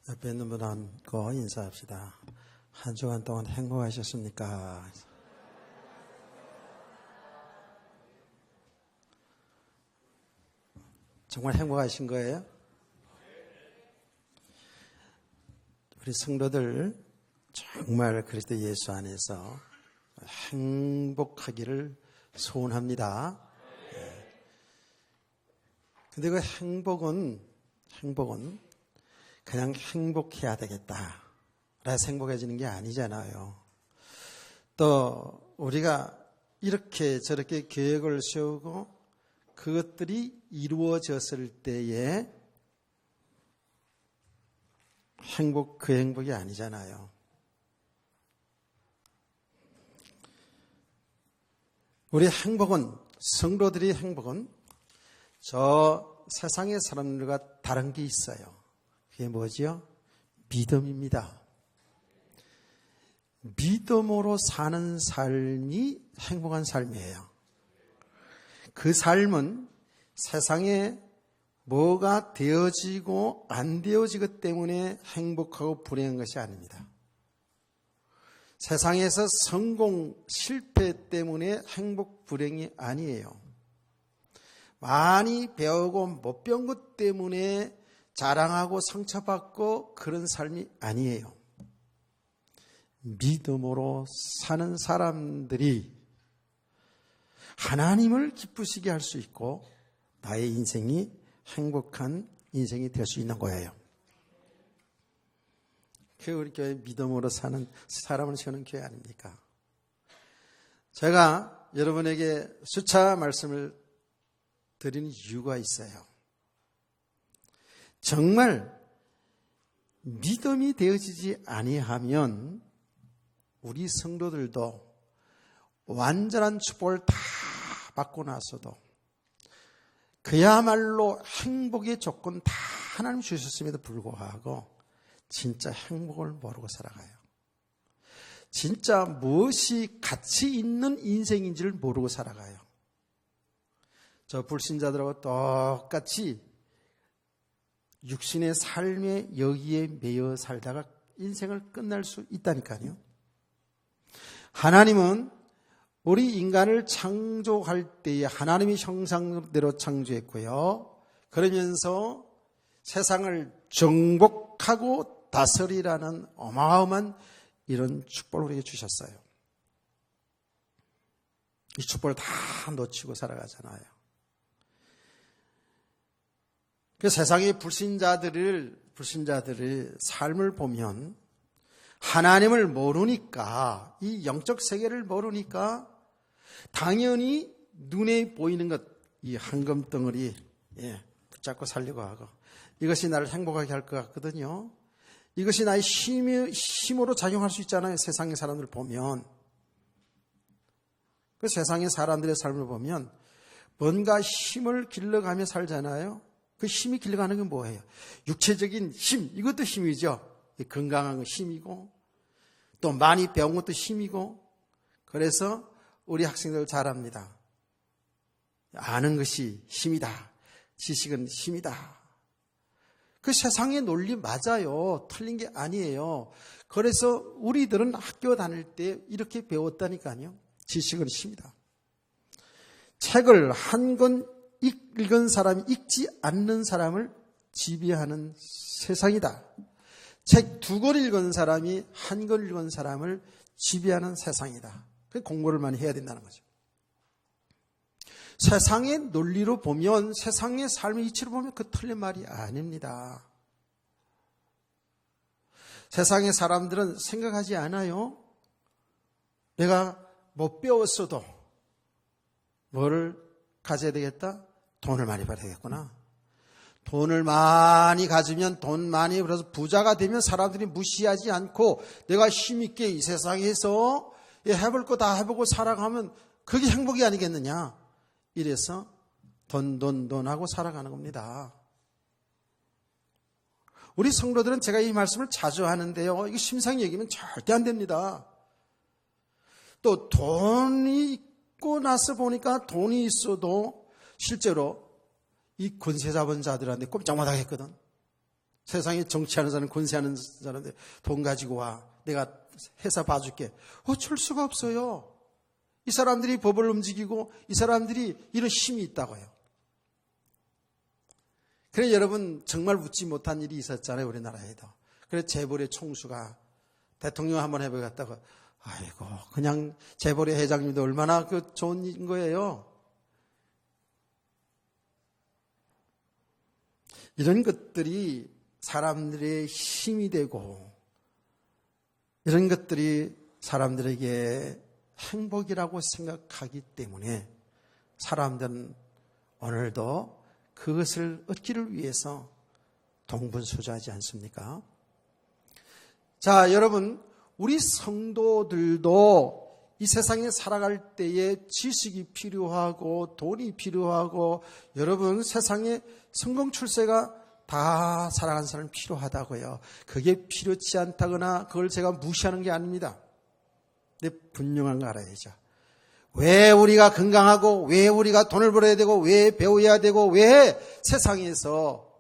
옆에 있는 분 안고 인사합시다. 한 주간 동안 행복하셨습니까? 정말 행복하신 거예요? 우리 성도들 정말 그리스도 예수 안에서 행복하기를 소원합니다. 근데 그 행복은 그냥 행복해야 되겠다 라서 행복해지는 게 아니잖아요. 또 우리가 이렇게 저렇게 계획을 세우고 그것들이 이루어졌을 때에 그 행복이 아니잖아요. 우리 성도들의 행복은 저 세상의 사람들과 다른 게 있어요. 그게 뭐지요? 믿음입니다. 믿음으로 사는 삶이 행복한 삶이에요. 그 삶은 세상에 뭐가 되어지고 안 되어지기 때문에 행복하고 불행한 것이 아닙니다. 세상에서 성공, 실패 때문에 행복, 불행이 아니에요. 많이 배우고 못 배운 것 때문에 자랑하고 상처받고 그런 삶이 아니에요. 믿음으로 사는 사람들이 하나님을 기쁘시게 할 수 있고 나의 인생이 행복한 인생이 될 수 있는 거예요. 그게 우리 교회 믿음으로 사는 사람을 세우는 교회 아닙니까? 제가 여러분에게 수차 말씀을 드리는 이유가 있어요. 정말 믿음이 되어지지 아니하면 우리 성도들도 완전한 축복을 다 받고 나서도 그야말로 행복의 조건 다 하나님 주셨음에도 불구하고 진짜 행복을 모르고 살아가요. 진짜 무엇이 가치 있는 인생인지를 모르고 살아가요. 저 불신자들하고 똑같이 육신의 삶의 여기에 매여 살다가 인생을 끝날 수 있다니까요. 하나님은 우리 인간을 창조할 때에 하나님의 형상대로 창조했고요. 그러면서 세상을 정복하고 다스리라는 어마어마한 이런 축복을 우리에게 주셨어요. 이 축복을 다 놓치고 살아가잖아요. 그 세상의 불신자들의 삶을 보면 하나님을 모르니까, 이 영적 세계를 모르니까 당연히 눈에 보이는 것, 이 황금 덩어리 붙잡고 살려고 하고 이것이 나를 행복하게 할 것 같거든요. 이것이 나의 힘으로 작용할 수 있잖아요. 세상의 사람들을 보면. 그 세상의 사람들의 삶을 보면 뭔가 힘을 길러가며 살잖아요. 그 힘이 길러가는 게 뭐예요? 육체적인 힘, 이것도 힘이죠. 건강한 건 힘이고 또 많이 배운 것도 힘이고. 그래서 우리 학생들 잘합니다. 아는 것이 힘이다. 지식은 힘이다. 그 세상의 논리 맞아요. 틀린 게 아니에요. 그래서 우리들은 학교 다닐 때 이렇게 배웠다니까요. 지식은 힘이다. 책을 한 권 읽은 사람이 읽지 않는 사람을 지배하는 세상이다. 책 2권 읽은 사람이 1권 읽은 사람을 지배하는 세상이다. 공부를 많이 해야 된다는 거죠. 세상의 논리로 보면, 세상의 삶의 이치로 보면 그 틀린 말이 아닙니다. 세상의 사람들은 생각하지 않아요. 내가 못 배웠어도 뭐를 가져야 되겠다? 돈을 많이 벌어야 되겠구나. 돈을 많이 가지면, 돈 많이 벌어서 부자가 되면 사람들이 무시하지 않고 내가 힘있게 이 세상에서 해볼 거 다 해보고 살아가면 그게 행복이 아니겠느냐. 이래서 돈 하고 살아가는 겁니다. 우리 성도들은 제가 이 말씀을 자주 하는데요. 이거 심상히 얘기하면 절대 안 됩니다. 또 돈이 있고 나서 보니까 돈이 있어도 실제로 이 권세 잡은 자들한테 꼼짝 못 하겠거든. 세상에 정치하는 사람, 권세하는 사람들 돈 가지고 와. 내가 회사 봐줄게. 어쩔 수가 없어요. 이 사람들이 법을 움직이고 이 사람들이 이런 힘이 있다고요. 그래 여러분 정말 웃지 못한 일이 있었잖아요. 우리나라에도. 그래 재벌의 총수가 대통령 한번 해보겠다고. 아이고 그냥 재벌의 회장님도 얼마나 그 좋은 거예요. 이런 것들이 사람들의 힘이 되고 이런 것들이 사람들에게 행복이라고 생각하기 때문에 사람들은 오늘도 그것을 얻기를 위해서 동분서주하지 않습니까? 자, 여러분, 우리 성도들도 이 세상에 살아갈 때에 지식이 필요하고 돈이 필요하고 여러분 세상에 성공 출세가 다 살아가는 사람이 필요하다고요. 그게 필요치 않다거나 그걸 제가 무시하는 게 아닙니다. 근데 분명한 거 알아야죠. 왜 우리가 건강하고 왜 우리가 돈을 벌어야 되고 왜 배워야 되고 왜 세상에서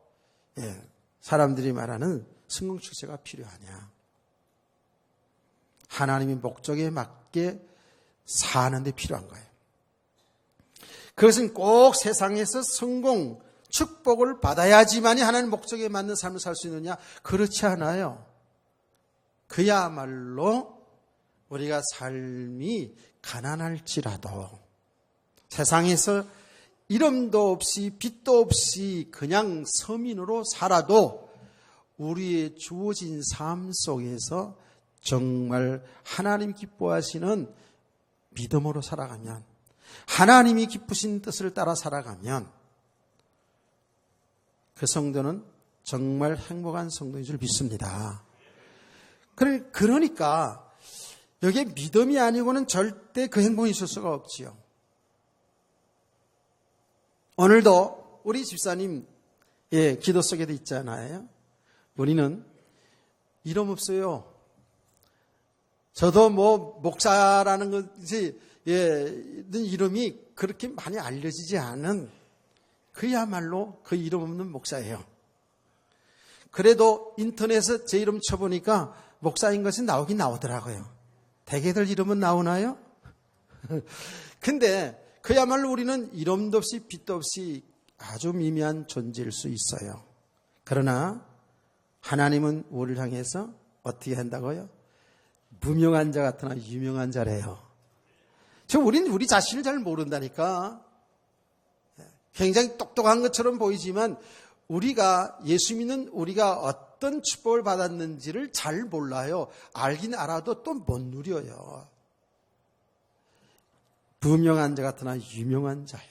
사람들이 말하는 성공 출세가 필요하냐. 하나님의 목적에 맞게 사는 데 필요한 거예요. 그것은 꼭 세상에서 성공, 축복을 받아야지만이 하나님 목적에 맞는 삶을 살 수 있느냐? 그렇지 않아요. 그야말로 우리가 삶이 가난할지라도 세상에서 이름도 없이 빛도 없이 그냥 서민으로 살아도 우리의 주어진 삶 속에서 정말 하나님 기뻐하시는 믿음으로 살아가면 하나님이 기쁘신 뜻을 따라 살아가면 그 성도는 정말 행복한 성도인 줄 믿습니다. 그러니까 여기에 믿음이 아니고는 절대 그 행복이 있을 수가 없지요. 오늘도 우리 집사님 기도 속에도 있잖아요. 우리는 이름 없어요. 저도 목사라는 것이 이름이 그렇게 많이 알려지지 않은 그야말로 그 이름 없는 목사예요. 그래도 인터넷에 제 이름 쳐보니까 목사인 것이 나오긴 나오더라고요. 대개들 이름은 나오나요? 근데 그야말로 우리는 이름도 없이 빛도 없이 아주 미미한 존재일 수 있어요. 그러나 하나님은 우리를 향해서 어떻게 한다고요? 무명한 자 같으나 유명한 자래요. 우리는 우리 자신을 잘 모른다니까. 굉장히 똑똑한 것처럼 보이지만 우리가 예수 믿는 우리가 어떤 축복을 받았는지를 잘 몰라요. 알긴 알아도 또 못 누려요. 무명한 자 같으나 유명한 자요.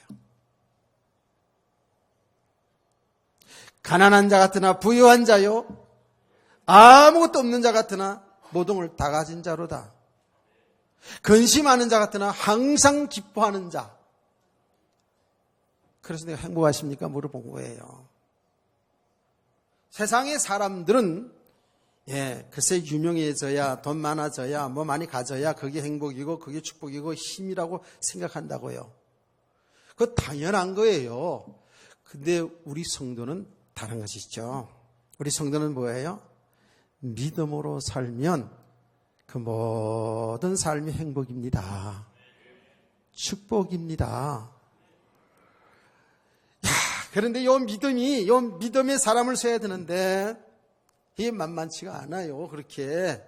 가난한 자 같으나 부유한 자요. 아무것도 없는 자 같으나 모동을 다 가진 자로다. 근심하는 자 같으나 항상 기뻐하는 자. 그래서 내가 행복하십니까? 물어본 거예요. 세상의 사람들은 글쎄 유명해져야 돈 많아져야 뭐 많이 가져야 그게 행복이고 그게 축복이고 힘이라고 생각한다고요. 그거 당연한 거예요. 근데 우리 성도는 다른 것이 있죠. 우리 성도는 뭐예요? 믿음으로 살면 그 모든 삶이 행복입니다. 축복입니다. 그런데 요 믿음의 사람을 써야 되는데, 이게 만만치가 않아요, 그렇게.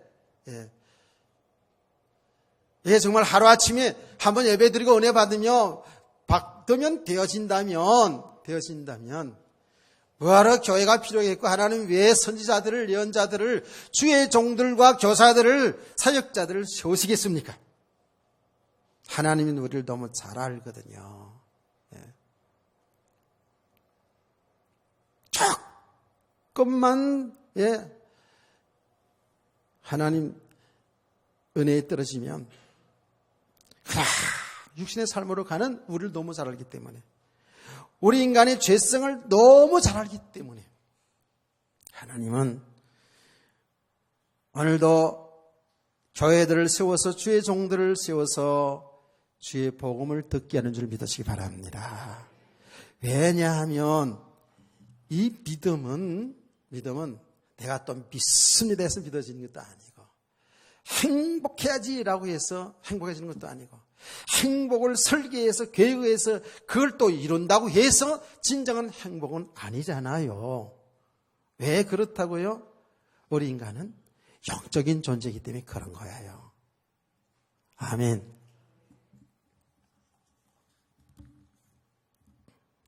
정말 하루아침에 한번 예배 드리고 은혜 받으면 되어진다면, 뭐하러 교회가 필요했고, 하나님 왜 선지자들을, 예언자들을, 주의 종들과 교사들을, 사역자들을 세우시겠습니까? 하나님은 우리를 너무 잘 알거든요. 조금만 하나님 은혜에 떨어지면 육신의 삶으로 가는 우리를 너무 잘 알기 때문에 우리 인간의 죄성을 너무 잘 알기 때문에 하나님은 오늘도 교회들을 세워서 주의 종들을 세워서 주의 복음을 듣게 하는 줄 믿으시기 바랍니다. 왜냐하면 이 믿음은 믿음은 내가 또 믿습니다 해서 믿어지는 것도 아니고, 행복해야지라고 해서 행복해지는 것도 아니고, 행복을 설계해서 계획해서 그걸 또 이룬다고 해서 진정한 행복은 아니잖아요. 왜 그렇다고요? 우리 인간은 영적인 존재이기 때문에 그런 거예요. 아멘.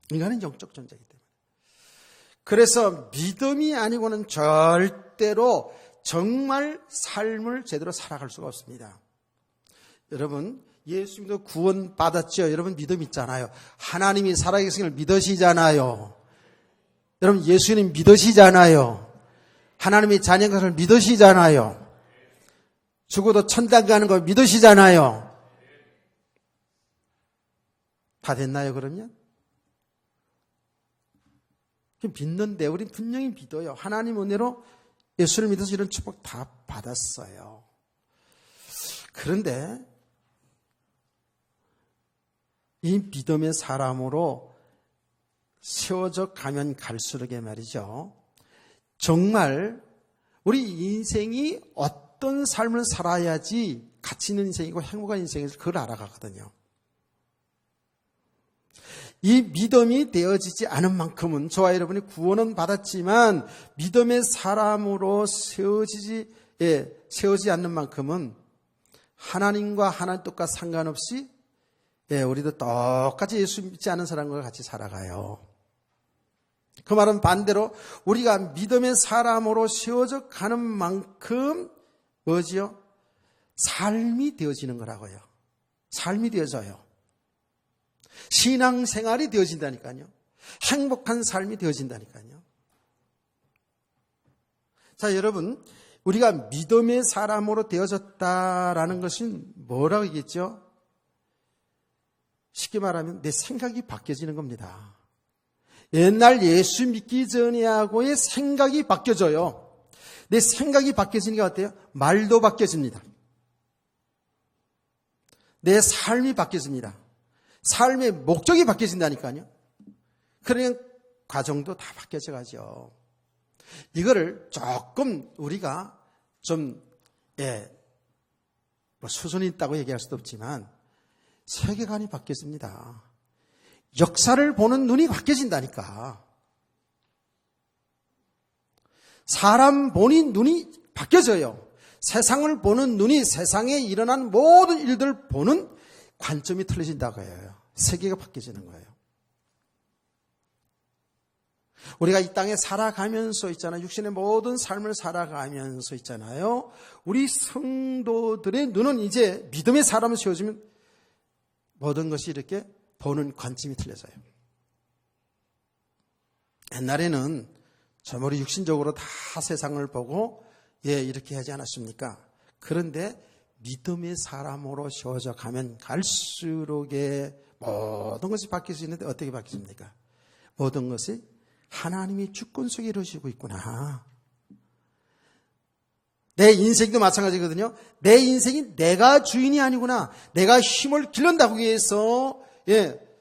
인간은 영적 존재이기 때문에. 그래서 믿음이 아니고는 절대로 정말 삶을 제대로 살아갈 수가 없습니다. 여러분, 예수님도 구원 받았죠. 여러분 믿음 있잖아요. 하나님이 살아계신 걸 믿으시잖아요. 여러분 예수님 믿으시잖아요. 하나님이 자녀인 것을 믿으시잖아요. 죽어도 천당 가는 걸 믿으시잖아요. 다 됐나요 그러면? 믿는데 우린 분명히 믿어요. 하나님 은혜로 예수를 믿어서 이런 축복 다 받았어요. 그런데 이 믿음의 사람으로 세워져 가면 갈수록에 말이죠. 정말 우리 인생이 어떤 삶을 살아야지 가치 있는 인생이고 행복한 인생인지 그걸 알아가거든요. 이 믿음이 되어지지 않은 만큼은 저와 여러분이 구원은 받았지만 믿음의 사람으로 세워지지 않는 만큼은 하나님과 하나님 뜻과 상관없이 우리도 똑같이 예수 믿지 않은 사람과 같이 살아가요. 그 말은 반대로 우리가 믿음의 사람으로 세워져 가는 만큼 뭐지요? 삶이 되어지는 거라고요. 삶이 되어져요. 신앙생활이 되어진다니까요. 행복한 삶이 되어진다니까요. 자, 여러분, 우리가 믿음의 사람으로 되어졌다라는 것은 뭐라고 얘기했죠? 쉽게 말하면 내 생각이 바뀌어지는 겁니다. 옛날 예수 믿기 전에하고의 생각이 바뀌어져요. 내 생각이 바뀌어지니까 어때요? 말도 바뀌어집니다. 내 삶이 바뀌어집니다. 삶의 목적이 바뀌어진다니까요. 그러니 과정도 다 바뀌어져 가죠. 이거를 조금 우리가 좀 수준이 있다고 얘기할 수도 없지만 세계관이 바뀌어집니다. 역사를 보는 눈이 바뀌어진다니까. 사람 보는 눈이 바뀌어져요. 세상을 보는 눈이 세상에 일어난 모든 일들을 보는 관점이 틀려진다고 해요. 세계가 바뀌어지는 거예요. 우리가 이 땅에 살아가면서 있잖아요. 육신의 모든 삶을 살아가면서 있잖아요. 우리 성도들의 눈은 이제 믿음의 사람을 세워주면 모든 것이 이렇게 보는 관점이 틀려져요. 옛날에는 저머리 육신적으로 다 세상을 보고 이렇게 하지 않았습니까? 그런데 믿음의 사람으로 세워져 가면 갈수록에 모든 것이 바뀔 수 있는데 어떻게 바뀌습니까? 모든 것이 하나님이 주권 속에 이루어지고 있구나. 내 인생도 마찬가지거든요. 내 인생이 내가 주인이 아니구나. 내가 힘을 길른다고 해서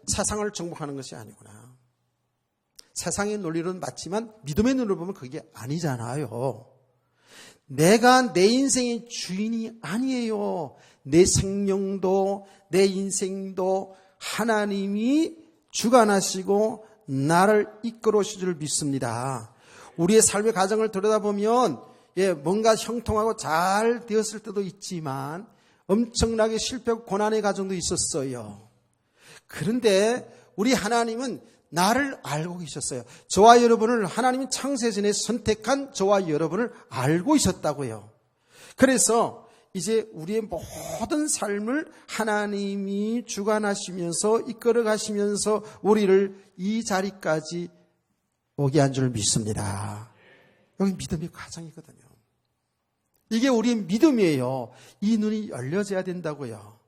세상을 정복하는 것이 아니구나. 세상의 논리로는 맞지만 믿음의 눈으로 보면 그게 아니잖아요. 내가 내 인생의 주인이 아니에요. 내 생명도 내 인생도 하나님이 주관하시고 나를 이끌어 오실 줄 믿습니다. 우리의 삶의 과정을 들여다보면 뭔가 형통하고 잘 되었을 때도 있지만 엄청나게 실패하고 고난의 과정도 있었어요. 그런데 우리 하나님은 나를 알고 계셨어요. 저와 여러분을 하나님이 창세전에 선택한 저와 여러분을 알고 있었다고요. 그래서 이제 우리의 모든 삶을 하나님이 주관하시면서 이끌어 가시면서 우리를 이 자리까지 오게 한 줄 믿습니다. 여기 믿음의 과정이거든요. 이게 우리의 믿음이에요. 이 눈이 열려져야 된다고요.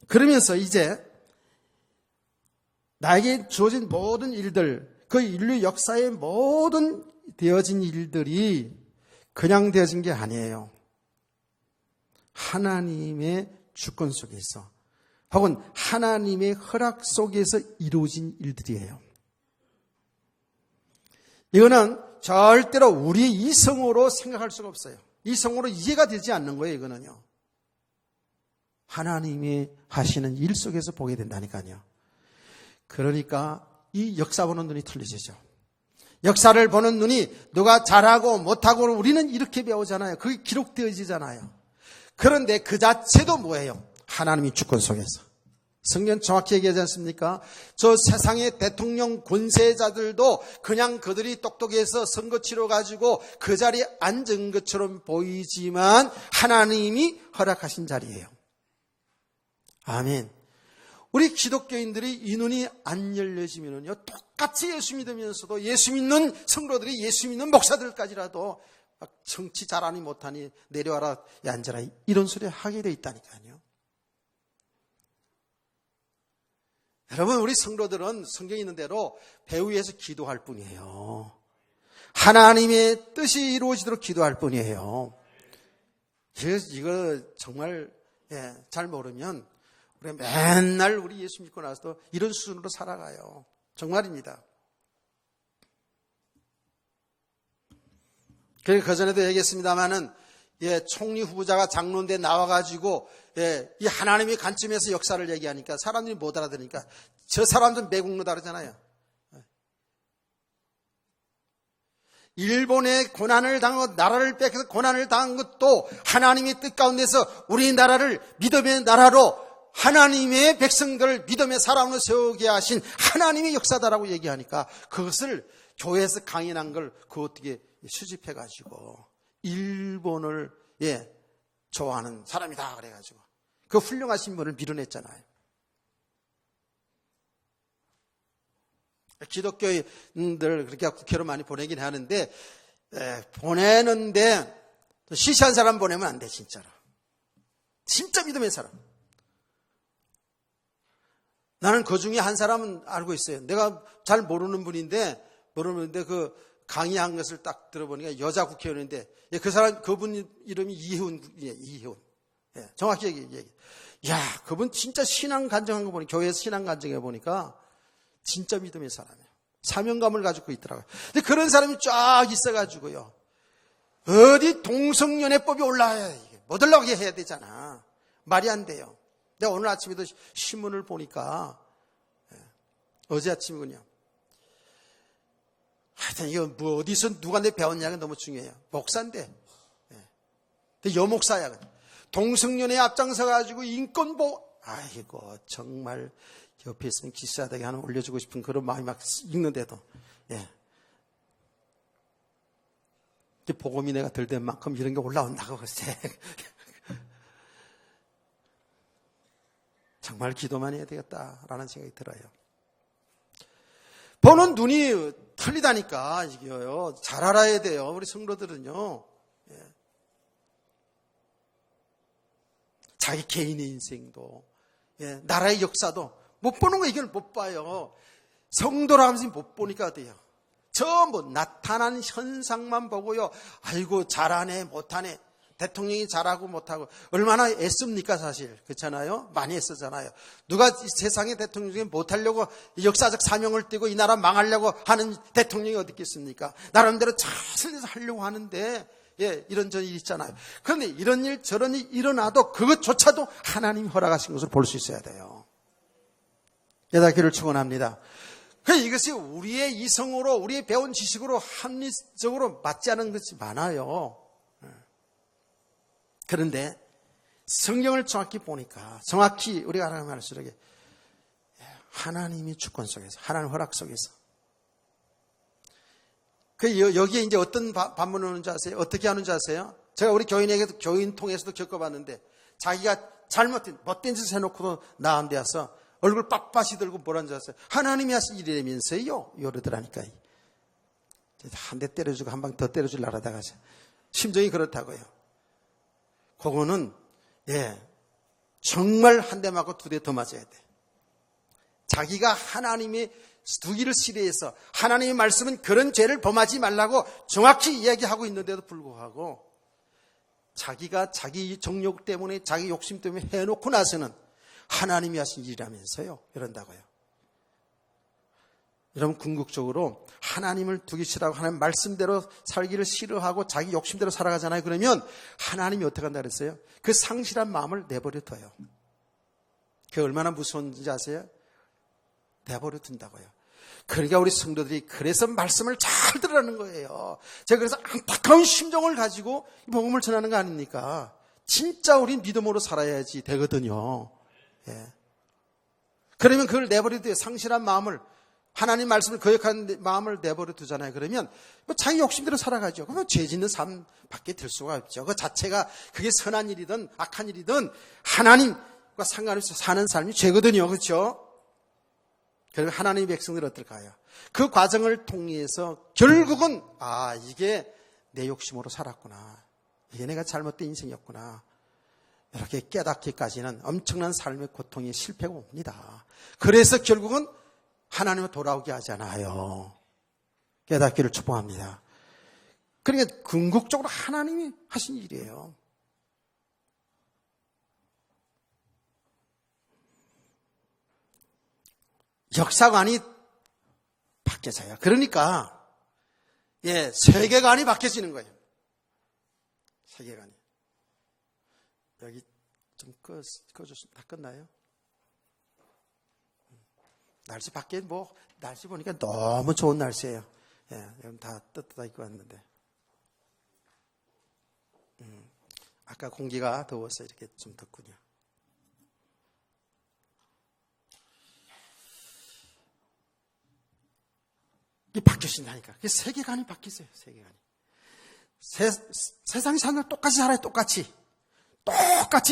그러면서 이제 나에게 주어진 모든 일들, 그 인류 역사의 모든 되어진 일들이 그냥 되어진 게 아니에요. 하나님의 주권 속에서 혹은 하나님의 허락 속에서 이루어진 일들이에요. 이거는 절대로 우리 이성으로 생각할 수가 없어요. 이성으로 이해가 되지 않는 거예요, 이거는요. 하나님이 하시는 일 속에서 보게 된다니까요. 그러니까 이 역사 보는 눈이 틀려지죠. 역사를 보는 눈이 누가 잘하고 못하고 우리는 이렇게 배우잖아요. 그게 기록되어지잖아요. 그런데 그 자체도 뭐예요? 하나님이 주권 속에서. 성경 정확히 얘기하지 않습니까? 저 세상의 대통령 권세자들도 그냥 그들이 똑똑해서 선거 치러가지고 그 자리에 앉은 것처럼 보이지만 하나님이 허락하신 자리예요. 아멘. 우리 기독교인들이 이 눈이 안 열려지면요, 똑같이 예수 믿으면서도 예수 믿는 성도들이 예수 믿는 목사들까지라도 막 정치 잘하니 못하니 내려와라, 앉아라, 이런 소리 하게 돼 있다니까요. 여러분, 우리 성도들은 성경에 있는 대로 배우 위에서 기도할 뿐이에요. 하나님의 뜻이 이루어지도록 기도할 뿐이에요. 이거 정말 잘 모르면 우리 맨날 우리 예수 믿고 나서도 이런 수준으로 살아가요. 정말입니다. 그 전에도 얘기했습니다마는 총리 후보자가 장로인데 나와가지고 이 하나님의 관점에서 역사를 얘기하니까 사람들이 못 알아들으니까 저 사람 좀 매국노다 그러잖아요. 일본의 고난을 당하고 나라를 뺏겨서 고난을 당한 것도 하나님의 뜻 가운데서 우리나라를 믿음의 나라로 하나님의 백성들을 믿음의 사람으로 세우게 하신 하나님의 역사다라고 얘기하니까 그것을 교회에서 강인한 걸 그 어떻게 수집해가지고 일본을 좋아하는 사람이다 그래가지고 그 훌륭하신 분을 밀어냈잖아요. 기독교인들 그렇게 국회로 많이 보내긴 하는데 보내는데 시시한 사람 보내면 안 돼. 진짜로. 진짜 믿음의 사람. 나는 그 중에 한 사람은 알고 있어요. 내가 잘 모르는 분인데 그 강의한 것을 딱 들어보니까 여자 국회의원인데 그 사람 그분 이름이 이혜훈이에요. 이혜훈. 정확히 얘기. 야, 그분 진짜 신앙 간증한 거 보니 교회에서 신앙 간증해 보니까 진짜 믿음의 사람이에요. 사명감을 가지고 있더라고요. 근데 그런 사람이 쫙 있어가지고요. 어디 동성연애법이 올라와야 이게 못 올라오게 해야 되잖아. 말이 안 돼요. 내가 오늘 아침에도 신문을 보니까 어제 아침이군요. 하여튼 이거 뭐 어디서 누가 내 배웠냐가 너무 중요해요. 목사인데. 여목사야. 동성연애에 앞장서가지고 인권보호. 아이고 정말 옆에 있으면 기싸대기 하나 올려주고 싶은 그런 마음이 막 있는데도 복음이 내가 덜 된 만큼 이런 게 올라온다고 글쎄. 정말 기도만 해야 되겠다라는 생각이 들어요. 보는 눈이 틀리다니까 이게요. 잘 알아야 돼요. 우리 성도들은요. 자기 개인의 인생도 나라의 역사도 못 보는 거 이걸 못 봐요. 성도라 하면서 못 보니까 돼요. 전부 나타난 현상만 보고요. 아이고 잘하네 못하네. 대통령이 잘하고 못하고 얼마나 애씁니까 사실. 그렇잖아요. 많이 애쓰잖아요. 누가 세상의 대통령 중에 못하려고 역사적 사명을 띠고 이 나라 망하려고 하는 대통령이 어디 있겠습니까. 나름대로 잘 하려고 하는데 이런저런 일이 있잖아요. 그런데 이런 일 저런 일 일어나도 그것조차도 하나님이 허락하신 것을 볼 수 있어야 돼요. 깨닫기를 축원합니다. 이것이 우리의 이성으로 우리의 배운 지식으로 합리적으로 맞지 않은 것이 많아요. 그런데 성경을 정확히 보니까 정확히 우리가 알아갈수록 하나님이 주권 속에서 하나님 허락 속에서 여기에 이제 어떤 반문을 하는지 아세요? 어떻게 하는지 아세요? 제가 우리 교인에게도 교인 통해서도 겪어봤는데 자기가 잘못된 못된 짓을 해놓고도 나은 데 와서 얼굴 빳빳이 들고 뭐라는 줄 아세요? 하나님이 하신 일이라면서요? 이러더라니까. 한 대 때려주고 한 방 더 때려주려고 하다가 심정이 그렇다고요. 그거는 정말 한 대 맞고 두 대 더 맞아야 돼. 자기가 하나님의 두기를 시대해서 하나님의 말씀은 그런 죄를 범하지 말라고 정확히 이야기하고 있는데도 불구하고 자기가 자기 정욕 때문에 자기 욕심 때문에 해놓고 나서는 하나님이 하신 일이라면서요. 이런다고요. 여러분 궁극적으로 하나님을 두기 싫어하고 하나님 말씀대로 살기를 싫어하고 자기 욕심대로 살아가잖아요. 그러면 하나님이 어떻게 한다 그랬어요? 그 상실한 마음을 내버려 둬요. 그게 얼마나 무서운지 아세요? 내버려 둔다고요. 그러니까 우리 성도들이 그래서 말씀을 잘 들으라는 거예요. 제가 그래서 안타까운 심정을 가지고 복음을 전하는 거 아닙니까? 진짜 우리 믿음으로 살아야지 되거든요. 예. 그러면 그걸 내버려 둬요. 상실한 마음을, 하나님 말씀을 거역하는 마음을 내버려 두잖아요. 그러면 자기 욕심대로 살아가죠. 그러면 죄 짓는 삶밖에 될 수가 없죠. 그 자체가 그게 선한 일이든 악한 일이든 하나님과 상관없이 사는 삶이 죄거든요. 그렇죠? 그리고 하나님의 백성들은 어떨까요? 그 과정을 통해서 결국은 이게 내 욕심으로 살았구나. 이게 내가 잘못된 인생이었구나. 이렇게 깨닫기까지는 엄청난 삶의 고통이 실패가 옵니다. 그래서 결국은 하나님을 돌아오게 하잖아요. 깨닫기를 축복합니다. 그러니까 궁극적으로 하나님이 하신 일이에요. 역사관이 바뀌어져요. 그러니까 세계관이 바뀌어지는 거예요. 세계관이. 여기 좀 꺼줬으면 다 끝나요? 날씨 밖에 날씨 보니까 너무 좋은 날씨예요. 여러분 다 뜨뜻하게 입고 왔는데. 아까 공기가 더워서 이렇게 좀 덥군요. 이게 바뀌어진다니까. 그게 세계관이 바뀌었어요. 세계관이. 세상이 사는 똑같이 살아요. 똑같이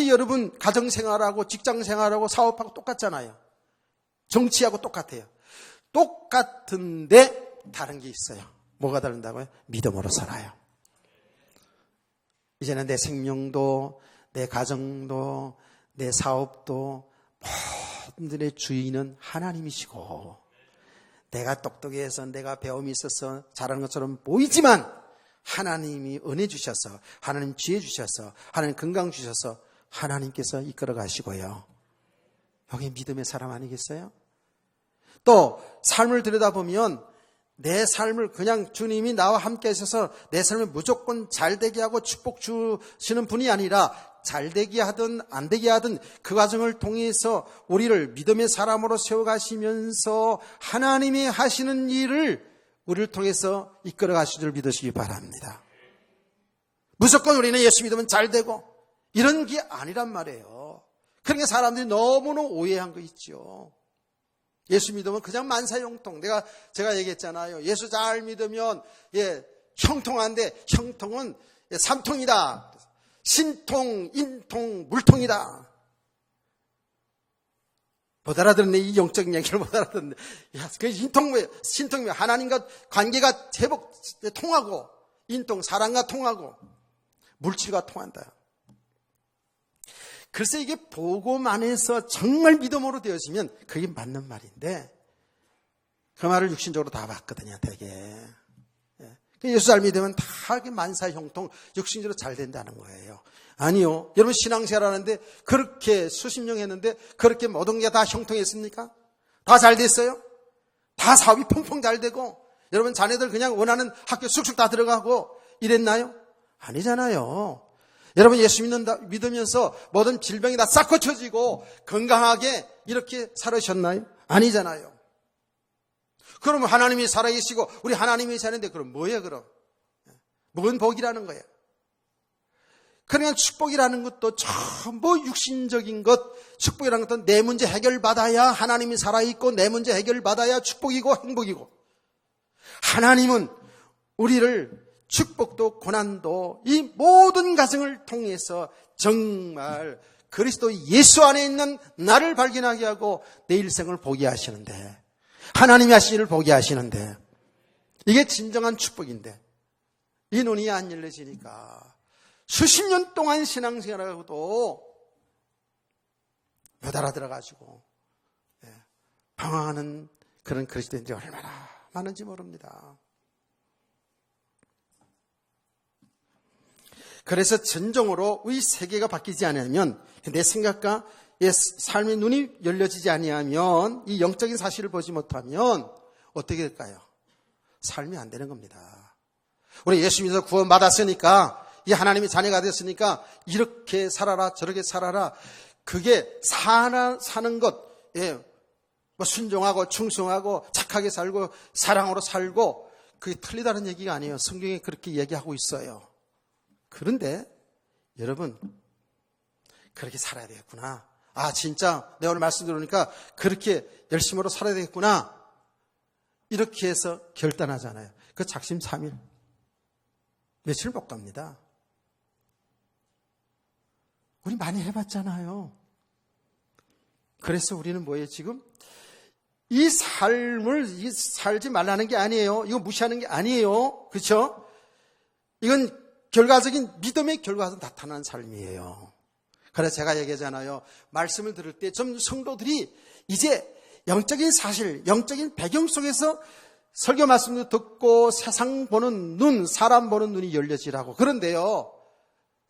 여러분 가정생활하고 직장생활하고 사업하고 똑같잖아요. 정치하고 똑같아요. 똑같은데 다른 게 있어요. 뭐가 다른다고요? 믿음으로 살아요. 이제는 내 생명도, 내 가정도, 내 사업도 모든들의 주인은 하나님이시고, 내가 똑똑해서 내가 배움이 있어서 잘하는 것처럼 보이지만 하나님이 은혜 주셔서, 하나님 지혜 주셔서, 하나님 건강 주셔서 하나님께서 이끌어 가시고요. 여기 믿음의 사람 아니겠어요? 또 삶을 들여다보면 내 삶을 그냥 주님이 나와 함께 하셔서 내 삶을 무조건 잘되게 하고 축복 주시는 분이 아니라 잘되게 하든 안 되게 하든 그 과정을 통해서 우리를 믿음의 사람으로 세워가시면서 하나님이 하시는 일을 우리를 통해서 이끌어 가실 줄 믿으시기 바랍니다. 무조건 우리는 예수 믿으면 잘되고 이런 게 아니란 말이에요. 그러니까 사람들이 너무나 오해한 거 있죠. 예수 믿으면 그냥 만사형통. 제가 얘기했잖아요. 예수 잘 믿으면 형통한데 형통은 삼통이다. 신통, 인통, 물통이다. 못 알아듣네. 이 영적인 얘기를 못 알아듣네. 그 인통, 신통이 하나님과 관계가 회복, 통하고, 인통, 사랑과 통하고, 물질과 통한다. 글쎄 이게 복음 안에서 정말 믿음으로 되어지면 그게 맞는 말인데 그 말을 육신적으로 다 봤거든요. 되게. 예수 잘 믿으면 다 만사형통 육신적으로 잘 된다는 거예요. 아니요. 여러분 신앙생활 하는데 그렇게 수십 년 했는데 그렇게 모든 게 다 형통했습니까? 다 잘 됐어요? 다 사업이 펑펑 잘 되고 여러분 자녀들 그냥 원하는 학교 쑥쑥 다 들어가고 이랬나요? 아니잖아요. 여러분 예수 믿으면서 모든 질병이 다 싹 고쳐지고 건강하게 이렇게 살으셨나요? 아니잖아요. 그러면 하나님이 살아계시고 우리 하나님이 사는데 그럼 뭐예요 그럼? 뭔 복이라는 거예요? 그러니까 축복이라는 것도 전부 육신적인 것, 축복이라는 것도 내 문제 해결받아야 하나님이 살아있고 내 문제 해결받아야 축복이고 행복이고 하나님은 우리를 축복도 고난도 이 모든 과정을 통해서 정말 그리스도 예수 안에 있는 나를 발견하게 하고 내 일생을 보게 하시는데 하나님이 하신 일을 보게 하시는데 이게 진정한 축복인데 이 눈이 안 열려지니까 수십 년 동안 신앙생활하고도 못 알아들어가지고 방황하는 그런 그리스도인들이 얼마나 많은지 모릅니다. 그래서 진정으로 우리 세계가 바뀌지 않으면 내 생각과 삶의 눈이 열려지지 아니하면 이 영적인 사실을 보지 못하면 어떻게 될까요? 삶이 안 되는 겁니다. 우리 예수 믿어서 구원받았으니까, 이 하나님의 자녀가 됐으니까 이렇게 살아라 저렇게 살아라, 그게 사는 것, 뭐 순종하고 충성하고 착하게 살고 사랑으로 살고, 그게 틀리다는 얘기가 아니에요. 성경에 그렇게 얘기하고 있어요. 그런데 여러분, 그렇게 살아야 되겠구나. 아, 진짜 내가 오늘 말씀 들으니까 그렇게 열심으로 살아야 되겠구나. 이렇게 해서 결단하잖아요. 그 작심 3일. 며칠 못 갑니다. 우리 많이 해봤잖아요. 그래서 우리는 뭐예요, 지금? 이 삶을 살지 말라는 게 아니에요. 이거 무시하는 게 아니에요. 그렇죠? 이건 결과적인 믿음의 결과에서 나타난 삶이에요. 그래서 제가 얘기하잖아요. 말씀을 들을 때 좀 성도들이 이제 영적인 사실, 영적인 배경 속에서 설교 말씀도 듣고 세상 보는 눈, 사람 보는 눈이 열려지라고. 그런데요,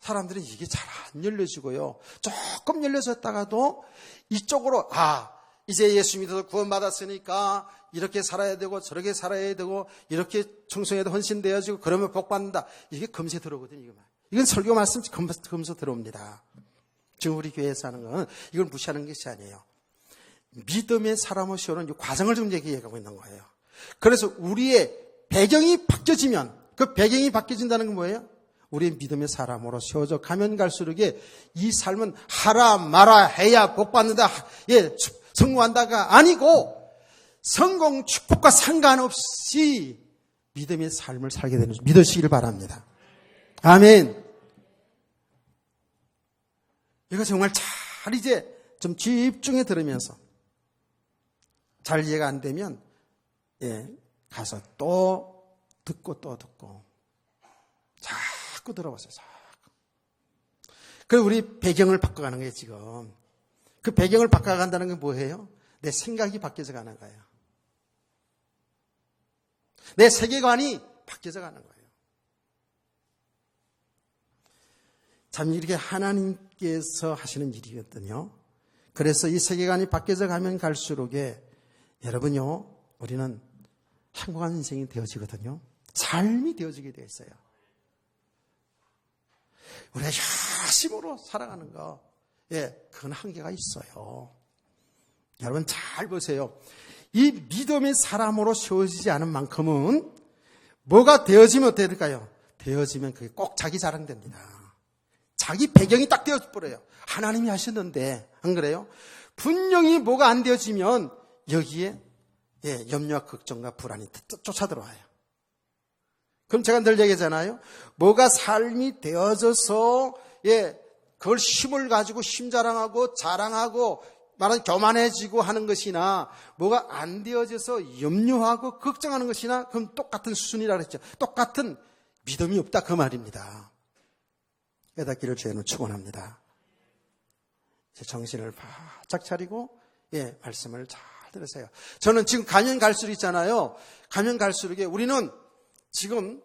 사람들은 이게 잘 안 열려지고요. 조금 열려졌다가도 이쪽으로, 이제 예수 믿어서 구원받았으니까 이렇게 살아야 되고 저렇게 살아야 되고 이렇게 충성해도 헌신되어지고 그러면 복받는다. 이게 금세 들어오거든요. 이건 설교 말씀 금세 들어옵니다. 지금 우리 교회에서 하는 건 이걸 무시하는 것이 아니에요. 믿음의 사람을 세우는 과정을 좀 얘기하고 있는 거예요. 그래서 우리의 배경이 바뀌어지면, 그 배경이 바뀌어진다는 건 뭐예요? 우리의 믿음의 사람으로 세워져 가면 갈수록에 이 삶은 하라 마라 해야 복받는다, 성공한다가 아니고 성공 축복과 상관없이 믿음의 삶을 살게 되는 줄 믿으시길 바랍니다. 아멘. 이거 정말 잘 이제 좀 집중해 들으면서, 잘 이해가 안 되면 가서 또 듣고 자꾸 들어보세요. 자꾸. 그래서 우리 배경을 바꿔가는 거예요, 지금. 그 배경을 바꿔간다는 건 뭐예요? 내 생각이 바뀌어져 가는 거예요. 내 세계관이 바뀌어져 가는 거예요. 참 이렇게 하나님께서 하시는 일이거든요. 그래서 이 세계관이 바뀌어져 가면 갈수록에 여러분요, 우리는 행복한 인생이 되어지거든요. 삶이 되어지게 되어 있어요. 우리가 열심으로 살아가는 거, 그건 한계가 있어요. 여러분 잘 보세요. 이 믿음의 사람으로 세워지지 않은 만큼은 뭐가 되어지면 어떻게 될까요? 되어지면 그게 꼭 자기 자랑됩니다. 자기 배경이 딱 되어버려요. 하나님이 하셨는데, 안 그래요? 분명히 뭐가 안 되어지면 여기에 염려와 걱정과 불안이 쫓아들어와요. 그럼 제가 늘 얘기하잖아요. 뭐가 삶이 되어져서 그걸 힘을 가지고 힘자랑하고 자랑하고 말하는 교만해지고 하는 것이나, 뭐가 안 되어져서 염려하고 걱정하는 것이나, 그럼 똑같은 수준이라 그랬죠. 똑같은 믿음이 없다, 그 말입니다. 깨닫기를 주님은 축원합니다. 이제 정신을 바짝 차리고 말씀을 잘 들으세요. 저는 지금 가면 갈수록 있잖아요. 가면 갈수록에 우리는 지금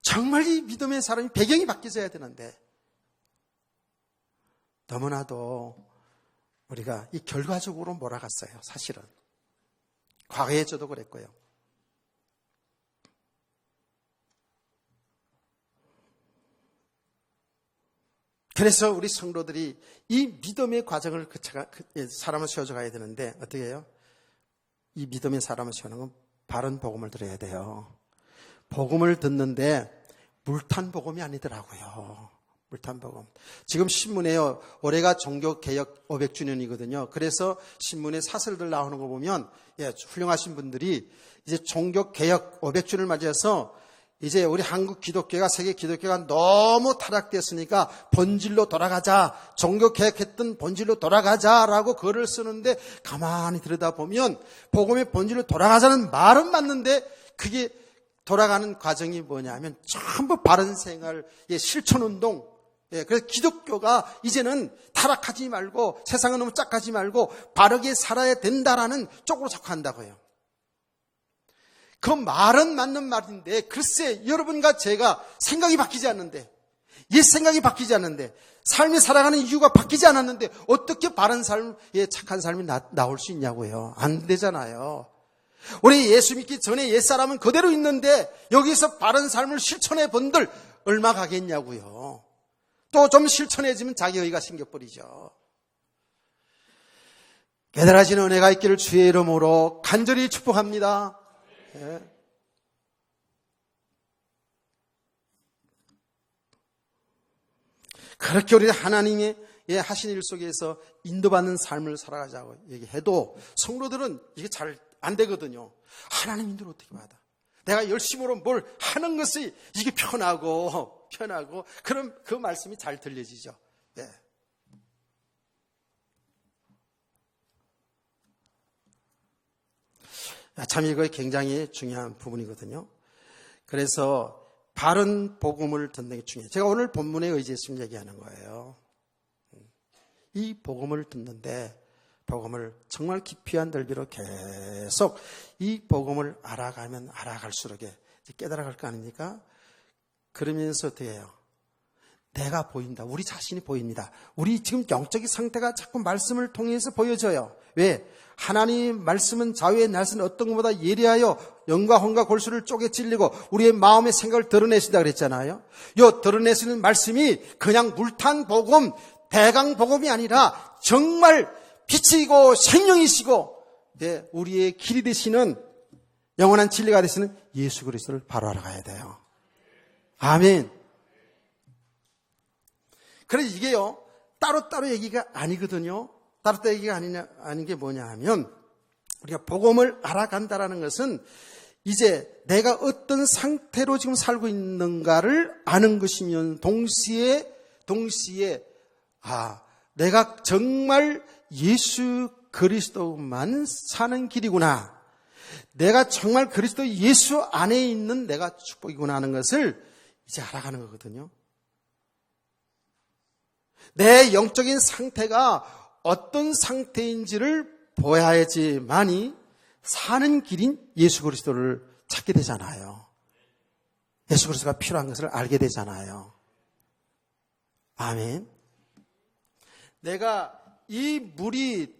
정말 이 믿음의 사람이 배경이 바뀌어져야 되는데, 너무나도 우리가 이 결과적으로 몰아갔어요. 사실은 과거에 저도 그랬고요. 그래서 우리 성도들이 이 믿음의 과정을 사람을 세워져 가야 되는데, 어떻게 해요? 이 믿음의 사람을 세우는 건 바른 복음을 들어야 돼요. 복음을 듣는데 물탄 복음이 아니더라고요. 물탄 복음. 지금 신문에요, 올해가 종교개혁 500주년이거든요. 그래서 신문에 사설들 나오는 거 보면 훌륭하신 분들이 이제 종교개혁 500주년을 맞이해서 이제 우리 한국 기독교가, 세계 기독교가 너무 타락됐으니까 본질로 돌아가자, 종교개혁했던 본질로 돌아가자라고 글을 쓰는데, 가만히 들여다보면 복음의 본질로 돌아가자는 말은 맞는데, 그게 돌아가는 과정이 뭐냐면 전부 바른 생활, 실천운동. 그래서 기독교가 이제는 타락하지 말고 세상은 너무 짝하지 말고 바르게 살아야 된다라는 쪽으로 자꾸 한다고요. 그 말은 맞는 말인데, 글쎄 여러분과 제가 생각이 바뀌지 않는데, 옛 생각이 바뀌지 않는데, 삶이 살아가는 이유가 바뀌지 않았는데 어떻게 바른 삶, 착한 삶이 나올 수 있냐고요. 안 되잖아요. 우리 예수 믿기 전에 옛사람은 그대로 있는데 여기서 바른 삶을 실천해 본들 얼마 가겠냐고요. 또 좀 실천해지면 자기의가 생겨버리죠. 깨달아지는 은혜가 있기를 주의 이름으로 간절히 축복합니다. 예. 그렇게 우리 하나님의 하신 일 속에서 인도받는 삶을 살아가자고 얘기해도 성도들은 이게 잘 안 되거든요. 하나님 인도를 어떻게 받아? 내가 열심으로 뭘 하는 것이 이게 편하고 그럼 그 말씀이 잘 들려지죠. 네. 참 이거 굉장히 중요한 부분이거든요. 그래서 바른 복음을 듣는 게 중요해요. 제가 오늘 본문에 의지해서 얘기하는 거예요. 이 복음을 듣는데 복음을 정말 깊이한 넓이로 계속 이 복음을 알아가면 알아갈수록 깨달아갈 거 아닙니까? 그러면서 어떻게 해요? 내가 보인다. 우리 자신이 보입니다. 우리 지금 영적인 상태가 자꾸 말씀을 통해서 보여져요. 왜? 하나님 말씀은 좌우의 날선 어떤 것보다 예리하여 영과 혼과 골수를 쪼개 찔리고 우리의 마음의 생각을 드러내신다 그랬잖아요. 요 드러내시는 말씀이 그냥 물탄 복음, 대강 복음이 아니라 정말 빛이고 생명이시고 우리의 길이 되시는 영원한 진리가 되시는 예수 그리스도를 바로 알아가야 돼요. 아멘. 그래서 이게요 따로따로 얘기가 아니거든요. 따로따로 얘기가 아닌 게 뭐냐 하면 우리가 복음을 알아간다라는 것은 이제 내가 어떤 상태로 지금 살고 있는가를 아는 것이면 동시에 내가 정말 예수 그리스도만 사는 길이구나. 내가 정말 그리스도 예수 안에 있는 내가 축복이구나 하는 것을 이제 알아가는 거거든요. 내 영적인 상태가 어떤 상태인지를 보아야지만이 사는 길인 예수 그리스도를 찾게 되잖아요. 예수 그리스도가 필요한 것을 알게 되잖아요. 아멘. 내가 이 물이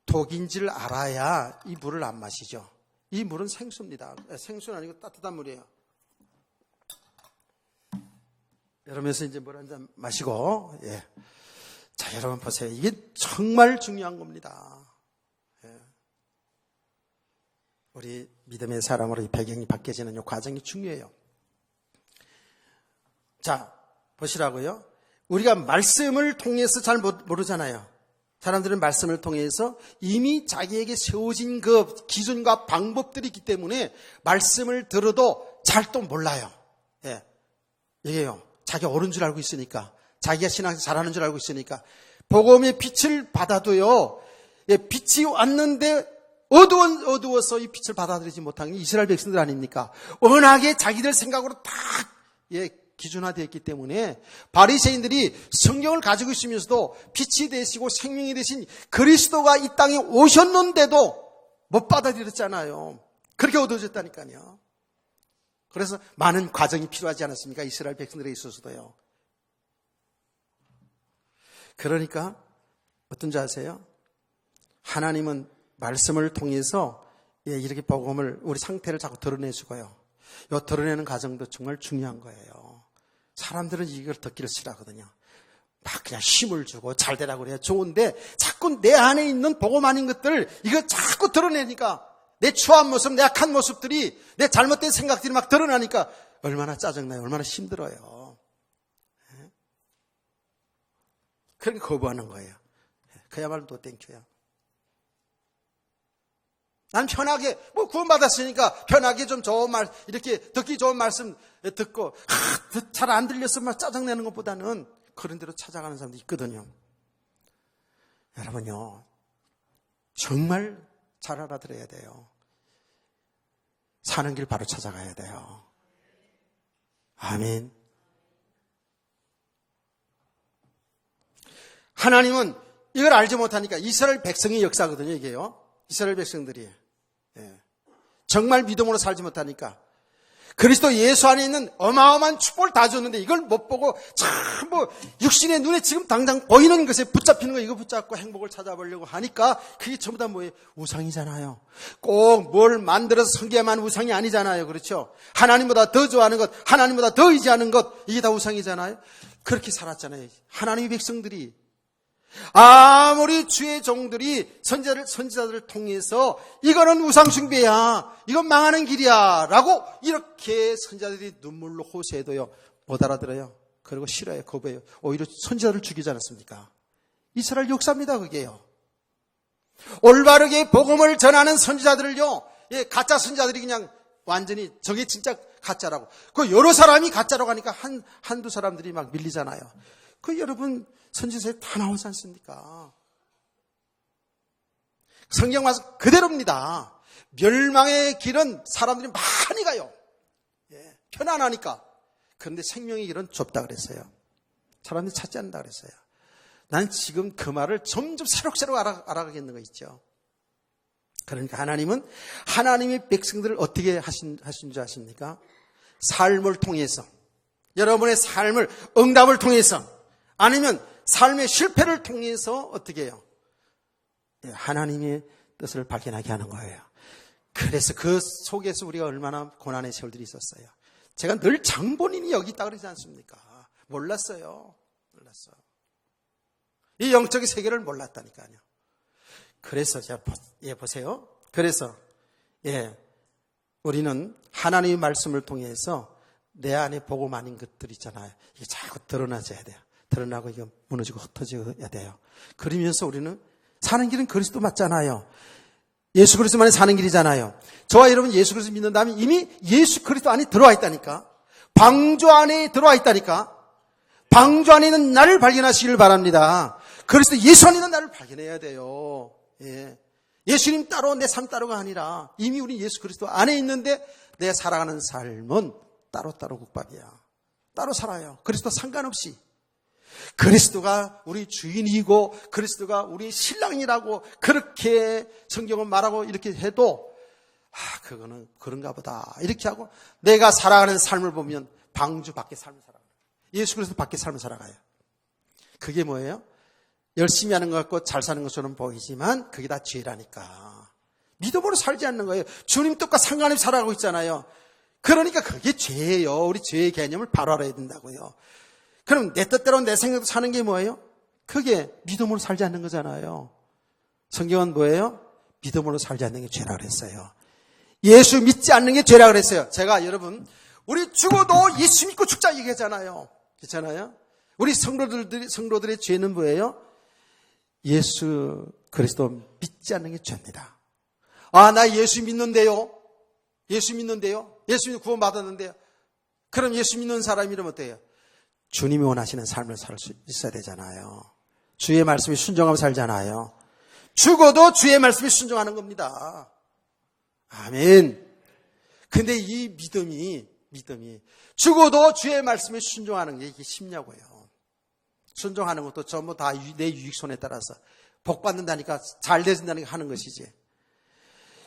독인지를 알아야 이 물을 안 마시죠. 이 물은 생수입니다. 생수는 아니고 따뜻한 물이에요. 이러면서 이제 물 한 잔 마시고, 자, 여러분 보세요. 이게 정말 중요한 겁니다. 우리 믿음의 사람으로 이 배경이 바뀌어지는 이 과정이 중요해요. 자, 보시라고요. 우리가 말씀을 통해서 잘 모르잖아요. 사람들은 말씀을 통해서 이미 자기에게 세워진 그 기준과 방법들이 있기 때문에 말씀을 들어도 잘 또 몰라요. 이게요. 자기가 옳은 줄 알고 있으니까, 자기가 신앙 잘하는 줄 알고 있으니까, 복음의 빛을 받아도요, 빛이 왔는데 어두워서 이 빛을 받아들이지 못한 게 이스라엘 백성들 아닙니까? 워낙에 자기들 생각으로 딱, 기준화되어 있기 때문에 바리새인들이 성경을 가지고 있으면서도 빛이 되시고 생명이 되신 그리스도가 이 땅에 오셨는데도 못 받아들였잖아요. 그렇게 어두워졌다니까요. 그래서 많은 과정이 필요하지 않았습니까? 이스라엘 백성들에 있어서도요. 그러니까 어떤 줄 아세요? 하나님은 말씀을 통해서 이렇게 복음을 우리 상태를 자꾸 드러내주고요. 이 드러내는 과정도 정말 중요한 거예요. 사람들은 이걸 듣기를 싫어하거든요. 막 그냥 힘을 주고 잘 되라고 그래야 좋은데 자꾸 내 안에 있는 복음 아닌 것들 이거 자꾸 드러내니까 내 추한 모습, 내 악한 모습들이 내 잘못된 생각들이 막 드러나니까 얼마나 짜증나요. 얼마나 힘들어요. 그러니까 거부하는 거예요. 그야말로 또 땡큐야. 난 편하게 구원받았으니까 편하게 좀 좋은 말 이렇게 듣기 좋은 말씀 듣고 잘 안 들려서 막 짜증내는 것보다는 그런 대로 찾아가는 사람도 있거든요. 여러분요 정말 잘 알아들어야 돼요. 사는 길 바로 찾아가야 돼요. 아멘. 하나님은 이걸 알지 못하니까 이스라엘 백성의 역사거든요. 이게요. 이스라엘 백성들이 정말 믿음으로 살지 못하니까 그리스도 예수 안에 있는 어마어마한 축복을 다 줬는데 이걸 못 보고 전부 육신의 눈에 지금 당장 보이는 것에 붙잡히는 거 이거 붙잡고 행복을 찾아보려고 하니까 그게 전부 다 뭐예요? 우상이잖아요. 꼭 뭘 만들어서 성게만 우상이 아니잖아요. 그렇죠? 하나님보다 더 좋아하는 것, 하나님보다 더 의지하는 것, 이게 다 우상이잖아요. 그렇게 살았잖아요. 하나님의 백성들이. 아무리 주의 종들이 선지자들을 통해서 이거는 우상숭배야, 이건 망하는 길이야 라고 이렇게 선지자들이 눈물로 호소해도요 못 알아들어요. 그리고 싫어요. 거부해요. 오히려 선지자를 죽이지 않았습니까? 이스라엘 역사입니다. 그게요. 올바르게 복음을 전하는 선지자들을요, 가짜 선지자들이 그냥 완전히 저게 진짜 가짜라고, 그 여러 사람이 가짜라고 하니까 한두 사람들이 막 밀리잖아요. 그 여러분 선지서에 다 나오지 않습니까? 성경 와서 그대로입니다. 멸망의 길은 사람들이 많이 가요. 편안하니까. 그런데 생명의 길은 좁다 그랬어요. 사람들이 찾지 않는다 그랬어요. 난 지금 그 말을 점점 새록새록 알아가겠는 거 있죠. 그러니까 하나님은 하나님의 백성들을 어떻게 하신 줄 아십니까? 삶을 통해서, 여러분의 삶을, 응답을 통해서, 아니면 삶의 실패를 통해서 어떻게 해요? 하나님의 뜻을 발견하게 하는 거예요. 그래서 그 속에서 우리가 얼마나 고난의 세월들이 있었어요. 제가 늘 장본인이 여기 있다 그러지 않습니까? 몰랐어요. 이 영적인 세계를 몰랐다니까요. 그래서 보세요. 그래서 우리는 하나님의 말씀을 통해서 내 안에 복음 아닌 것들 있잖아요. 이게 자꾸 드러나져야 돼요. 드러나고 이거 무너지고 흩어져야 돼요. 그러면서 우리는 사는 길은 그리스도 맞잖아요. 예수 그리스도만이 사는 길이잖아요. 저와 여러분 예수 그리스도 믿는다면 이미 예수 그리스도 안에 들어와 있다니까. 방주 안에 들어와 있다니까. 방주 안에 있는 나를 발견하시기를 바랍니다. 그리스도 예수 안에 있는 나를 발견해야 돼요. 예수님 따로 내 삶 따로가 아니라 이미 우리 예수 그리스도 안에 있는데 내가 살아가는 삶은 따로 국밥이야. 따로 살아요. 그리스도 상관없이. 그리스도가 우리 주인이고 그리스도가 우리 신랑이라고 그렇게 성경은 말하고 이렇게 해도 그거는 그런가 보다 이렇게 하고 내가 살아가는 삶을 보면 방주 밖에 삶을 살아가요. 예수 그리스도 밖에 삶을 살아가요. 그게 뭐예요? 열심히 하는 것 같고 잘 사는 것처럼 보이지만 그게 다 죄라니까. 믿음으로 살지 않는 거예요. 주님 뜻과 상관없이 살아가고 있잖아요. 그러니까 그게 죄예요. 우리 죄의 개념을 바로 알아야 된다고요. 그럼 내 뜻대로 내 생각대로 사는 게 뭐예요? 그게 믿음으로 살지 않는 거잖아요. 성경은 뭐예요? 믿음으로 살지 않는 게 죄라 그랬어요. 예수 믿지 않는 게 죄라 그랬어요. 제가 여러분 우리 죽어도 예수 믿고 죽자 얘기하잖아요. 그렇잖아요. 우리 성도들의 죄는 뭐예요? 예수 그리스도 믿지 않는 게 죄입니다. 나 예수 믿는데요. 예수 믿고 구원 받았는데요. 그럼 예수 믿는 사람 이러면 어때요? 주님이 원하시는 삶을 살 수 있어야 되잖아요. 주의 말씀에 순종하며 살잖아요. 죽어도 주의 말씀에 순종하는 겁니다. 아멘. 근데 이 믿음이 죽어도 주의 말씀에 순종하는 게 이게 쉽냐고요. 순종하는 것도 전부 다 내 유익손에 따라서 복 받는다니까 잘 되진다니까 하는 것이지.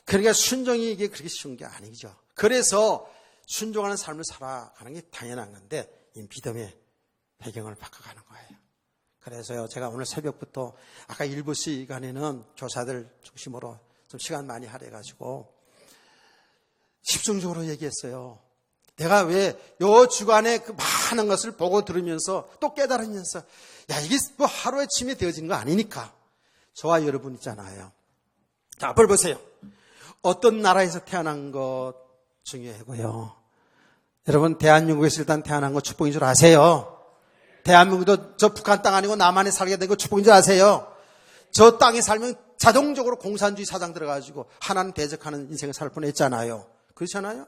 그러니까 순종이 이게 그렇게 쉬운 게 아니죠. 그래서 순종하는 삶을 살아가는 게 당연한 건데 이 믿음의 배경을 바꿔가는 거예요. 그래서요 제가 오늘 새벽부터 아까 일부 시간에는 교사들 중심으로 좀 시간 많이 할애가지고 집중적으로 얘기했어요. 내가 왜 요 주간에 그 많은 것을 보고 들으면서 또 깨달으면서 이게 뭐 하루아침에 되어지는 거 아니니까. 저와 여러분 있잖아요. 자, 앞을 보세요. 어떤 나라에서 태어난 것 중요하고요. 여러분 대한민국에서 일단 태어난 거 축복인 줄 아세요? 대한민국도 저 북한 땅 아니고 남한에 살게 된 거 축복인 줄 아세요? 저 땅에 살면 자동적으로 공산주의 사상 들어가지고 하나님 대적하는 인생을 살 뻔했잖아요. 그렇잖아요?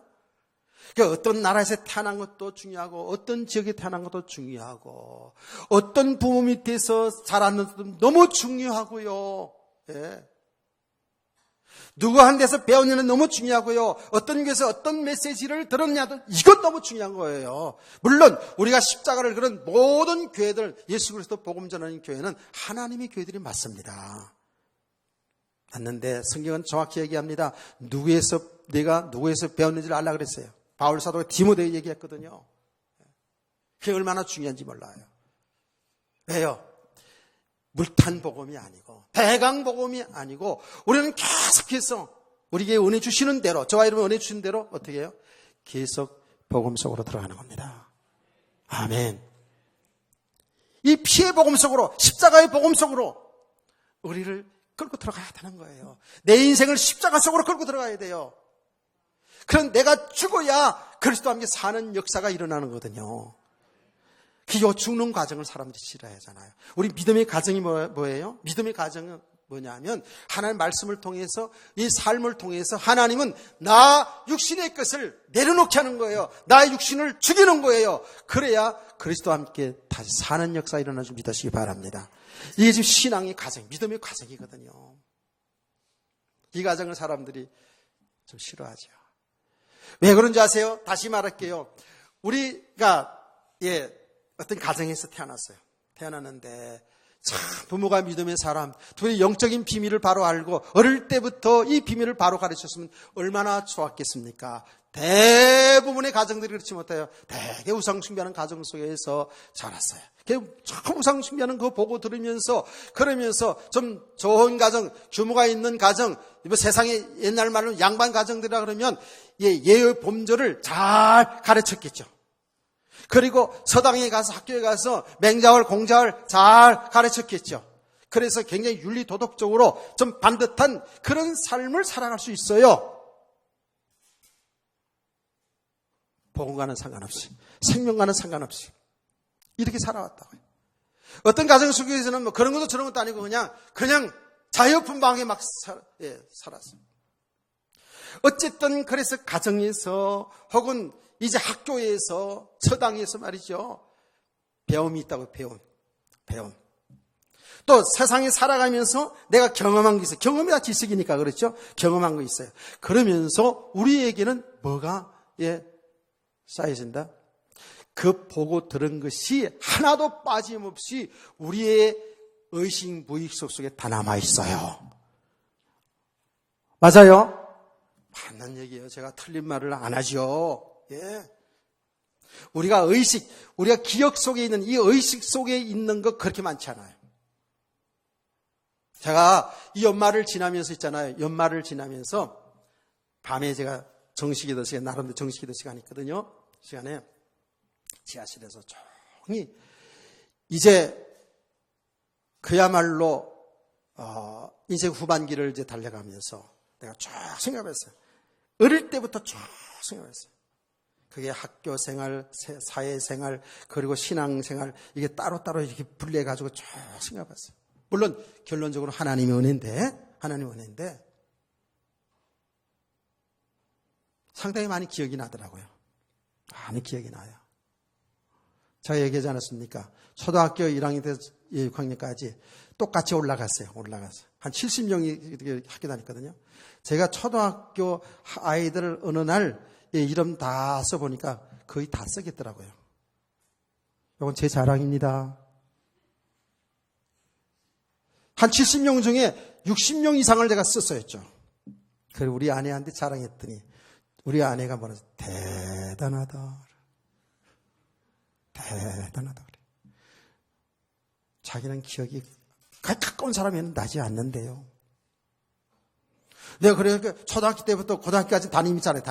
그러니까 어떤 나라에서 태어난 것도 중요하고 어떤 지역에 태어난 것도 중요하고 어떤 부모 밑에서 자라는 것도 너무 중요하고요. 누구 한 데서 배우느냐는 너무 중요하고요. 어떤 교회에서 어떤 메시지를 들었냐도 이것 너무 중요한 거예요. 물론 우리가 십자가를 그런 모든 교회들, 예수 그리스도 복음 전하는 교회는 하나님의 교회들이 맞습니다. 맞는데 성경은 정확히 얘기합니다. 내가 누구에서 배웠는지를 알라 그랬어요. 바울 사도가 디모데에 얘기했거든요. 그게 얼마나 중요한지 몰라요. 왜요? 물탄 복음이 아니고 대강 복음이 아니고 우리는 계속해서 우리에게 은혜 주시는 대로, 저와 여러분 은혜 주시는 대로 어떻게 해요? 계속 복음 속으로 들어가는 겁니다. 아멘. 이 피의 복음 속으로, 십자가의 복음 속으로 우리를 끌고 들어가야 되는 거예요. 내 인생을 십자가 속으로 끌고 들어가야 돼요. 그럼 내가 죽어야 그리스도와 함께 사는 역사가 일어나는 거거든요. 그 죽는 과정을 사람들이 싫어하잖아요. 우리 믿음의 과정이 뭐예요? 믿음의 과정은 뭐냐면 하나님의 말씀을 통해서, 이 삶을 통해서 하나님은 나 육신의 것을 내려놓게 하는 거예요. 나의 육신을 죽이는 거예요. 그래야 그리스도와 함께 다시 사는 역사가 일어나 줄 믿으시기 바랍니다. 이게 지금 신앙의 과정, 믿음의 과정이거든요. 이 과정을 사람들이 좀 싫어하죠. 왜 그런지 아세요? 다시 말할게요. 우리가 어떤 가정에서 태어났어요. 태어났는데 참 부모가 믿음의 사람, 둘이 영적인 비밀을 바로 알고 어릴 때부터 이 비밀을 바로 가르쳤으면 얼마나 좋았겠습니까? 대부분의 가정들이 그렇지 못해요. 되게 우상 숭배하는 가정 속에서 자랐어요. 참 우상 숭배하는 거 보고 들으면서, 그러면서 좀 좋은 가정, 규모가 있는 가정, 세상에 옛날 말로 양반 가정들이라 그러면 예의 범절을 잘 가르쳤겠죠. 그리고 서당에 가서, 학교에 가서 맹자월, 공자월 잘 가르쳤겠죠. 그래서 굉장히 윤리 도덕적으로 좀 반듯한 그런 삶을 살아갈 수 있어요. 복음과는 상관없이, 생명과는 상관없이 이렇게 살아왔다고요. 어떤 가정 속에서는 뭐 그런 것도 저런 것도 아니고 그냥 자유분방하게 막 살았어요. 어쨌든 그래서 가정에서 혹은 이제 학교에서, 서당에서 말이죠, 배움이 있다고. 배움. 또 세상에 살아가면서 내가 경험한 게 있어요. 경험이 다 지식이니까 그렇죠. 경험한 거 있어요. 그러면서 우리에게는 뭐가 쌓여진다? 그 보고 들은 것이 하나도 빠짐없이 우리의 의식, 무의식 속에 다 남아있어요. 맞아요? 맞는 얘기예요. 제가 틀린 말을 안 하죠. 우리가 우리가 기억 속에 있는, 이 의식 속에 있는 것 그렇게 많지 않아요. 제가 이 연말을 지나면서 있잖아요. 연말을 지나면서 밤에 제가 정식기도 시간, 나름대로 정식기도 시간이 있거든요. 시간에 지하실에서 조용히, 이제 그야말로 인생 후반기를 이제 달려가면서 내가 쭉 생각했어요. 어릴 때부터 쭉 생각했어요. 그게 학교 생활, 사회 생활, 그리고 신앙 생활, 이게 따로따로 이렇게 분리해가지고 쭉 생각했어요. 물론 결론적으로 하나님의 은혜인데 상당히 많이 기억이 나더라고요. 많이 기억이 나요. 제가 얘기하지 않았습니까? 초등학교 1학년 때서 6학년까지 똑같이 올라갔어요. 한 70명이 학교 다녔거든요. 제가 초등학교 아이들 어느 날 이름 다 써보니까 거의 다 쓰겠더라고요. 이건 제 자랑입니다. 한 70명 중에 60명 이상을 제가 썼어였죠. 그리고 우리 아내한테 자랑했더니 우리 아내가 뭐라서 대단하다. 그래. 자기는 기억이 가까운 사람에는 나지 않는데요. 내가 그래서 초등학교 때부터 고등학교까지 담임이잖아요.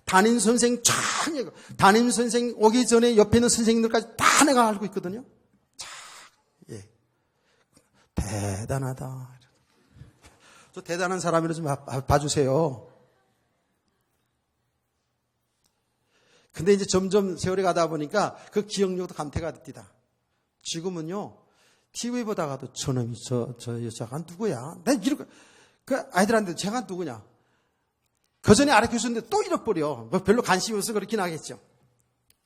담임 선생 참, 담임 선생 오기 전에 옆에 있는 선생님들까지 다 내가 알고 있거든요. 대단하다. 저 대단한 사람이라 좀 봐주세요. 근데 이제 점점 세월이 가다 보니까 그 기억력도 감퇴가 됩니다. 지금은요, TV 보다가도 저놈이 저 여자가 누구야? 나 이렇게, 그 아이들한테 제가 누구냐? 그 전에 알아주셨는데 또 잃어버려. 뭐 별로 관심이 없어서 그렇긴 하겠죠.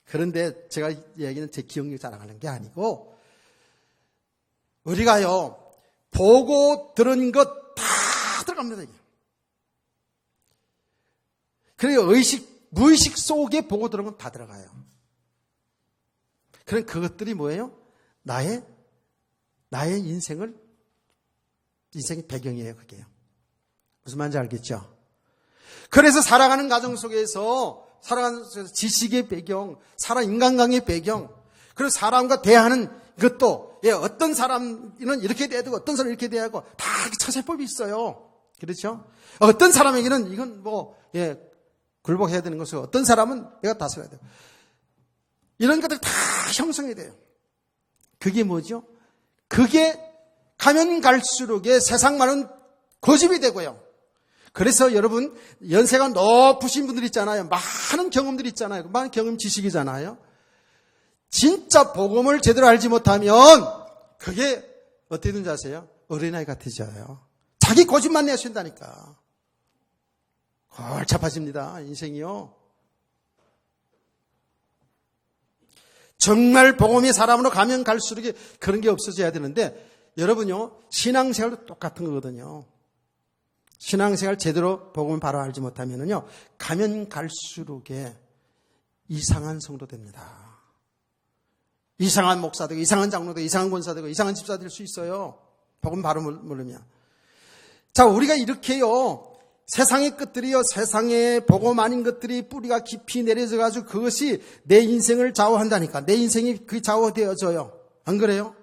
그런데 제가 얘기는 제 기억력 자랑하는 게 아니고, 우리가요, 보고 들은 것 다 들어갑니다, 이게. 그리고 무의식 속에 보고 들은 건 다 들어가요. 그럼 그것들이 뭐예요? 나의 인생의 배경이에요, 그게요. 무슨 말인지 알겠죠? 그래서 살아가는 과정 속에서 살아가는 지식의 배경, 인간관계의 배경, 그리고 사람과 대하는 것도, 어떤 사람은 이렇게 돼야 되고, 어떤 사람은 이렇게 돼야 하고, 다 처세법이 있어요. 그렇죠? 어떤 사람에게는 이건 굴복해야 되는 것이고, 어떤 사람은 내가 다스려야 돼요. 이런 것들 다 형성이 돼요. 그게 뭐죠? 그게 가면 갈수록에 세상만은 고집이 되고요. 그래서 여러분, 연세가 높으신 분들 있잖아요. 많은 경험들 있잖아요. 많은 경험 지식이잖아요. 진짜 복음을 제대로 알지 못하면 그게 어떻게 되는지 아세요? 어린아이 같아져요. 자기 고집만 내신다니까. 골잡아집니다. 인생이요. 정말 복음이 사람으로 가면 갈수록 그런 게 없어져야 되는데, 여러분요, 신앙생활도 똑같은 거거든요. 신앙생활 제대로 복음을 바로 알지 못하면요, 가면 갈수록에 이상한 성도 됩니다. 이상한 목사 되고, 이상한 장로 되고, 이상한 권사 되고, 이상한 집사 될 수 있어요. 복음 바로 모르면. 자, 우리가 이렇게요, 세상의 것들이요, 세상에 복음 아닌 것들이 뿌리가 깊이 내려져 가지고 그것이 내 인생을 좌우한다니까. 내 인생이 그 좌우되어져요. 안 그래요?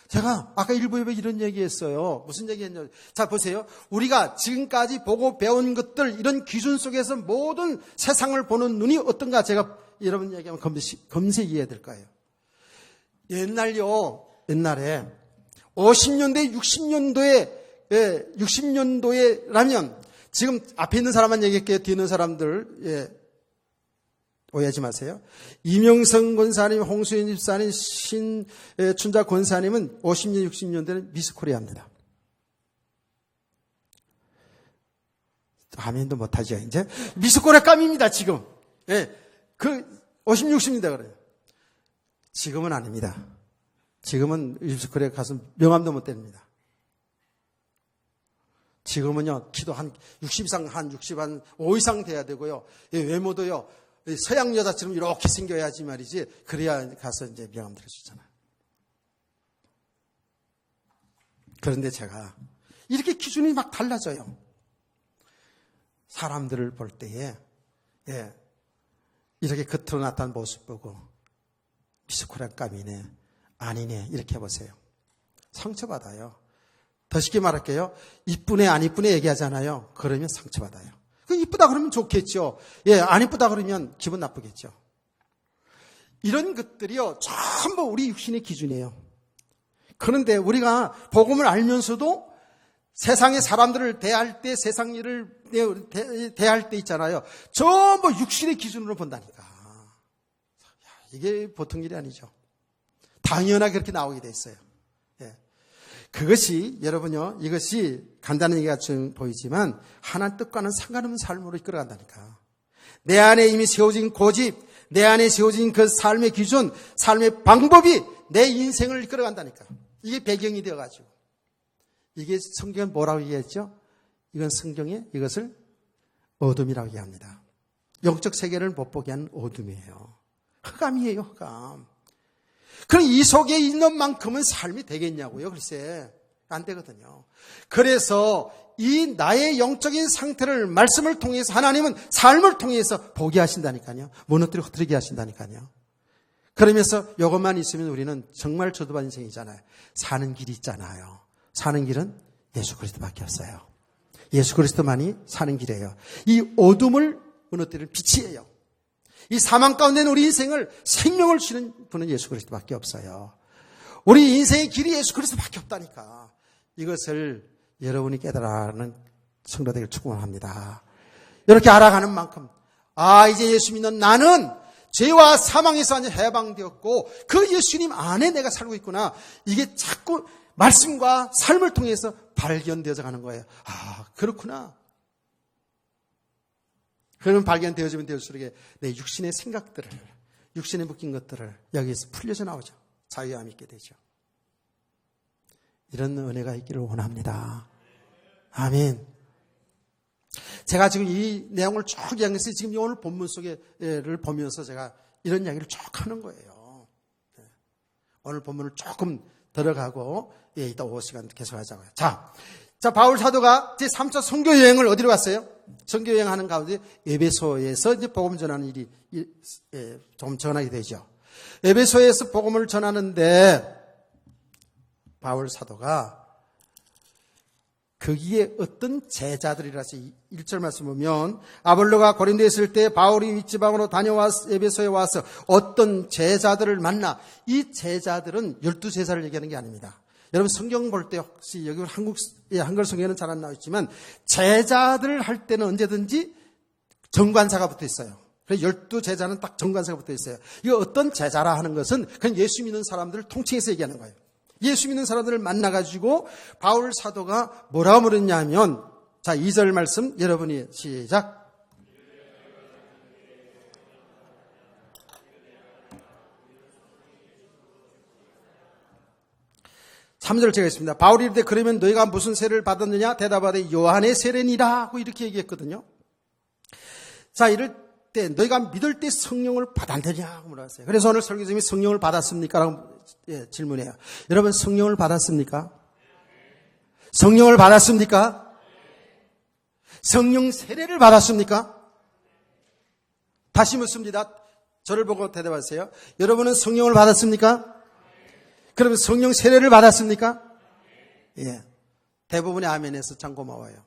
제가 아까 일부에 이런 얘기했어요. 무슨 얘기했냐면, 자 보세요. 우리가 지금까지 보고 배운 것들, 이런 기준 속에서 모든 세상을 보는 눈이 어떤가, 제가 여러분 얘기하면 검색해야 될 거예요. 옛날에 50년대, 60년도에라면, 지금 앞에 있는 사람만 얘기할게요. 뒤에 있는 사람들, 오해하지 마세요. 이명성 권사님, 홍수연 집사님, 신춘자 권사님은 50년, 60년대는 미스 코리아입니다. 아멘도 못하죠, 이제. 미스 코리아 감입니다, 지금. 그 50, 60년대 그래요. 지금은 아닙니다. 지금은 미스 코리아 가서 명함도 못 댑니다. 지금은요, 키도 한 60 이상, 한 65 이상 돼야 되고요. 외모도요, 서양 여자처럼 이렇게 생겨야지 말이지. 그래야 가서 이제 명함 드릴 수 있잖아요. 그런데 제가 이렇게 기준이 막 달라져요. 사람들을 볼 때에, 이렇게 겉으로 나타난 모습 보고, 미스코리아감이네, 아니네, 이렇게 해보세요. 상처받아요. 더 쉽게 말할게요. 이쁘네, 안 이쁘네 얘기하잖아요. 그러면 상처받아요. 이쁘다 그러면 좋겠죠. 안 이쁘다 그러면 기분 나쁘겠죠. 이런 것들이요, 전부 우리 육신의 기준이에요. 그런데 우리가 복음을 알면서도 세상의 사람들을 대할 때, 세상 일을 대할 때 있잖아요. 전부 육신의 기준으로 본다니까. 이게 보통 일이 아니죠. 당연하게 그렇게 나오게 돼 있어요. 그것이 여러분요, 이것이 간단한 얘기가 좀 보이지만 하나님 뜻과는 상관없는 삶으로 이끌어간다니까. 내 안에 이미 세워진 고집, 내 안에 세워진 그 삶의 기준, 삶의 방법이 내 인생을 이끌어간다니까. 이게 배경이 되어가지고. 이게 성경은 뭐라고 얘기했죠? 이건 성경에 이것을 어둠이라고 얘기합니다. 영적 세계를 못 보게 하는 어둠이에요. 흑암이에요, 흑암. 그럼 이 속에 있는 만큼은 삶이 되겠냐고요? 글쎄, 안 되거든요. 그래서 이 나의 영적인 상태를 말씀을 통해서, 하나님은 삶을 통해서 보게 하신다니까요. 무너뜨리고 흐트리게 하신다니까요. 그러면서 이것만 있으면 우리는 정말 저도반 인생이잖아요. 사는 길이 있잖아요. 사는 길은 예수 그리스도밖에 없어요. 예수 그리스도만이 사는 길이에요. 이 어둠을 무너뜨리는 빛이에요. 이 사망 가운데 있는 우리 인생을 생명을 주는 분은 예수 그리스도밖에 없어요. 우리 인생의 길이 예수 그리스도밖에 없다니까. 이것을 여러분이 깨달아가는 성도 되길 축원합니다. 이렇게 알아가는 만큼, 이제 예수 믿는 나는 죄와 사망에서 완전히 해방되었고 그 예수님 안에 내가 살고 있구나. 이게 자꾸 말씀과 삶을 통해서 발견되어져 가는 거예요. 그렇구나. 그러면 발견되어지면 되어질수록 내 육신의 생각들을, 육신에 묶인 것들을 여기에서 풀려져 나오죠. 자유함이 있게 되죠. 이런 은혜가 있기를 원합니다. 아멘. 제가 지금 이 내용을 쭉 이야기해서 지금 오늘 본문 속에를 보면서 제가 이런 이야기를 쭉 하는 거예요. 오늘 본문을 조금 들어가고 이따 오후 시간 계속 하자고요. 자, 바울 사도가 제 3차 선교 여행을 어디로 갔어요? 선교 여행하는 가운데 에베소에서 이제 복음 전하는 일이 좀 전하게 되죠. 에베소에서 복음을 전하는데 바울 사도가 거기에 어떤 제자들이라서 1절 말씀 보면 아볼로가 고린도에 있을 때 바울이 윗지방으로 에베소에 와서 어떤 제자들을 만나, 이 제자들은 12제자를 얘기하는 게 아닙니다. 여러분 성경 볼 때 혹시 여기 한글 성경에는 잘 안 나와 있지만 제자들 할 때는 언제든지 정관사가 붙어 있어요. 그래서 12제자는 딱 정관사가 붙어 있어요. 이거 어떤 제자라 하는 것은 그냥 예수 믿는 사람들을 통칭해서 얘기하는 거예요. 예수 믿는 사람들을 만나가지고 바울 사도가 뭐라고 물었냐면, 자, 2절 말씀 여러분이 시작. 3절 제가 했습니다. 바울이 이르되 그러면 너희가 무슨 세례를 받았느냐? 대답하되 요한의 세례니라 하고 이렇게 얘기했거든요. 자, 이럴 때 너희가 믿을 때 성령을 받았느냐? 물었어요. 그래서 오늘 설교자님이 성령을 받았습니까? 라고 질문해요. 여러분 성령을 받았습니까? 성령을 받았습니까? 성령 세례를 받았습니까? 다시 묻습니다. 저를 보고 대답하세요. 여러분은 성령을 받았습니까? 그러면 성령 세례를 받았습니까? 예. 대부분의 아멘에서 참 고마워요.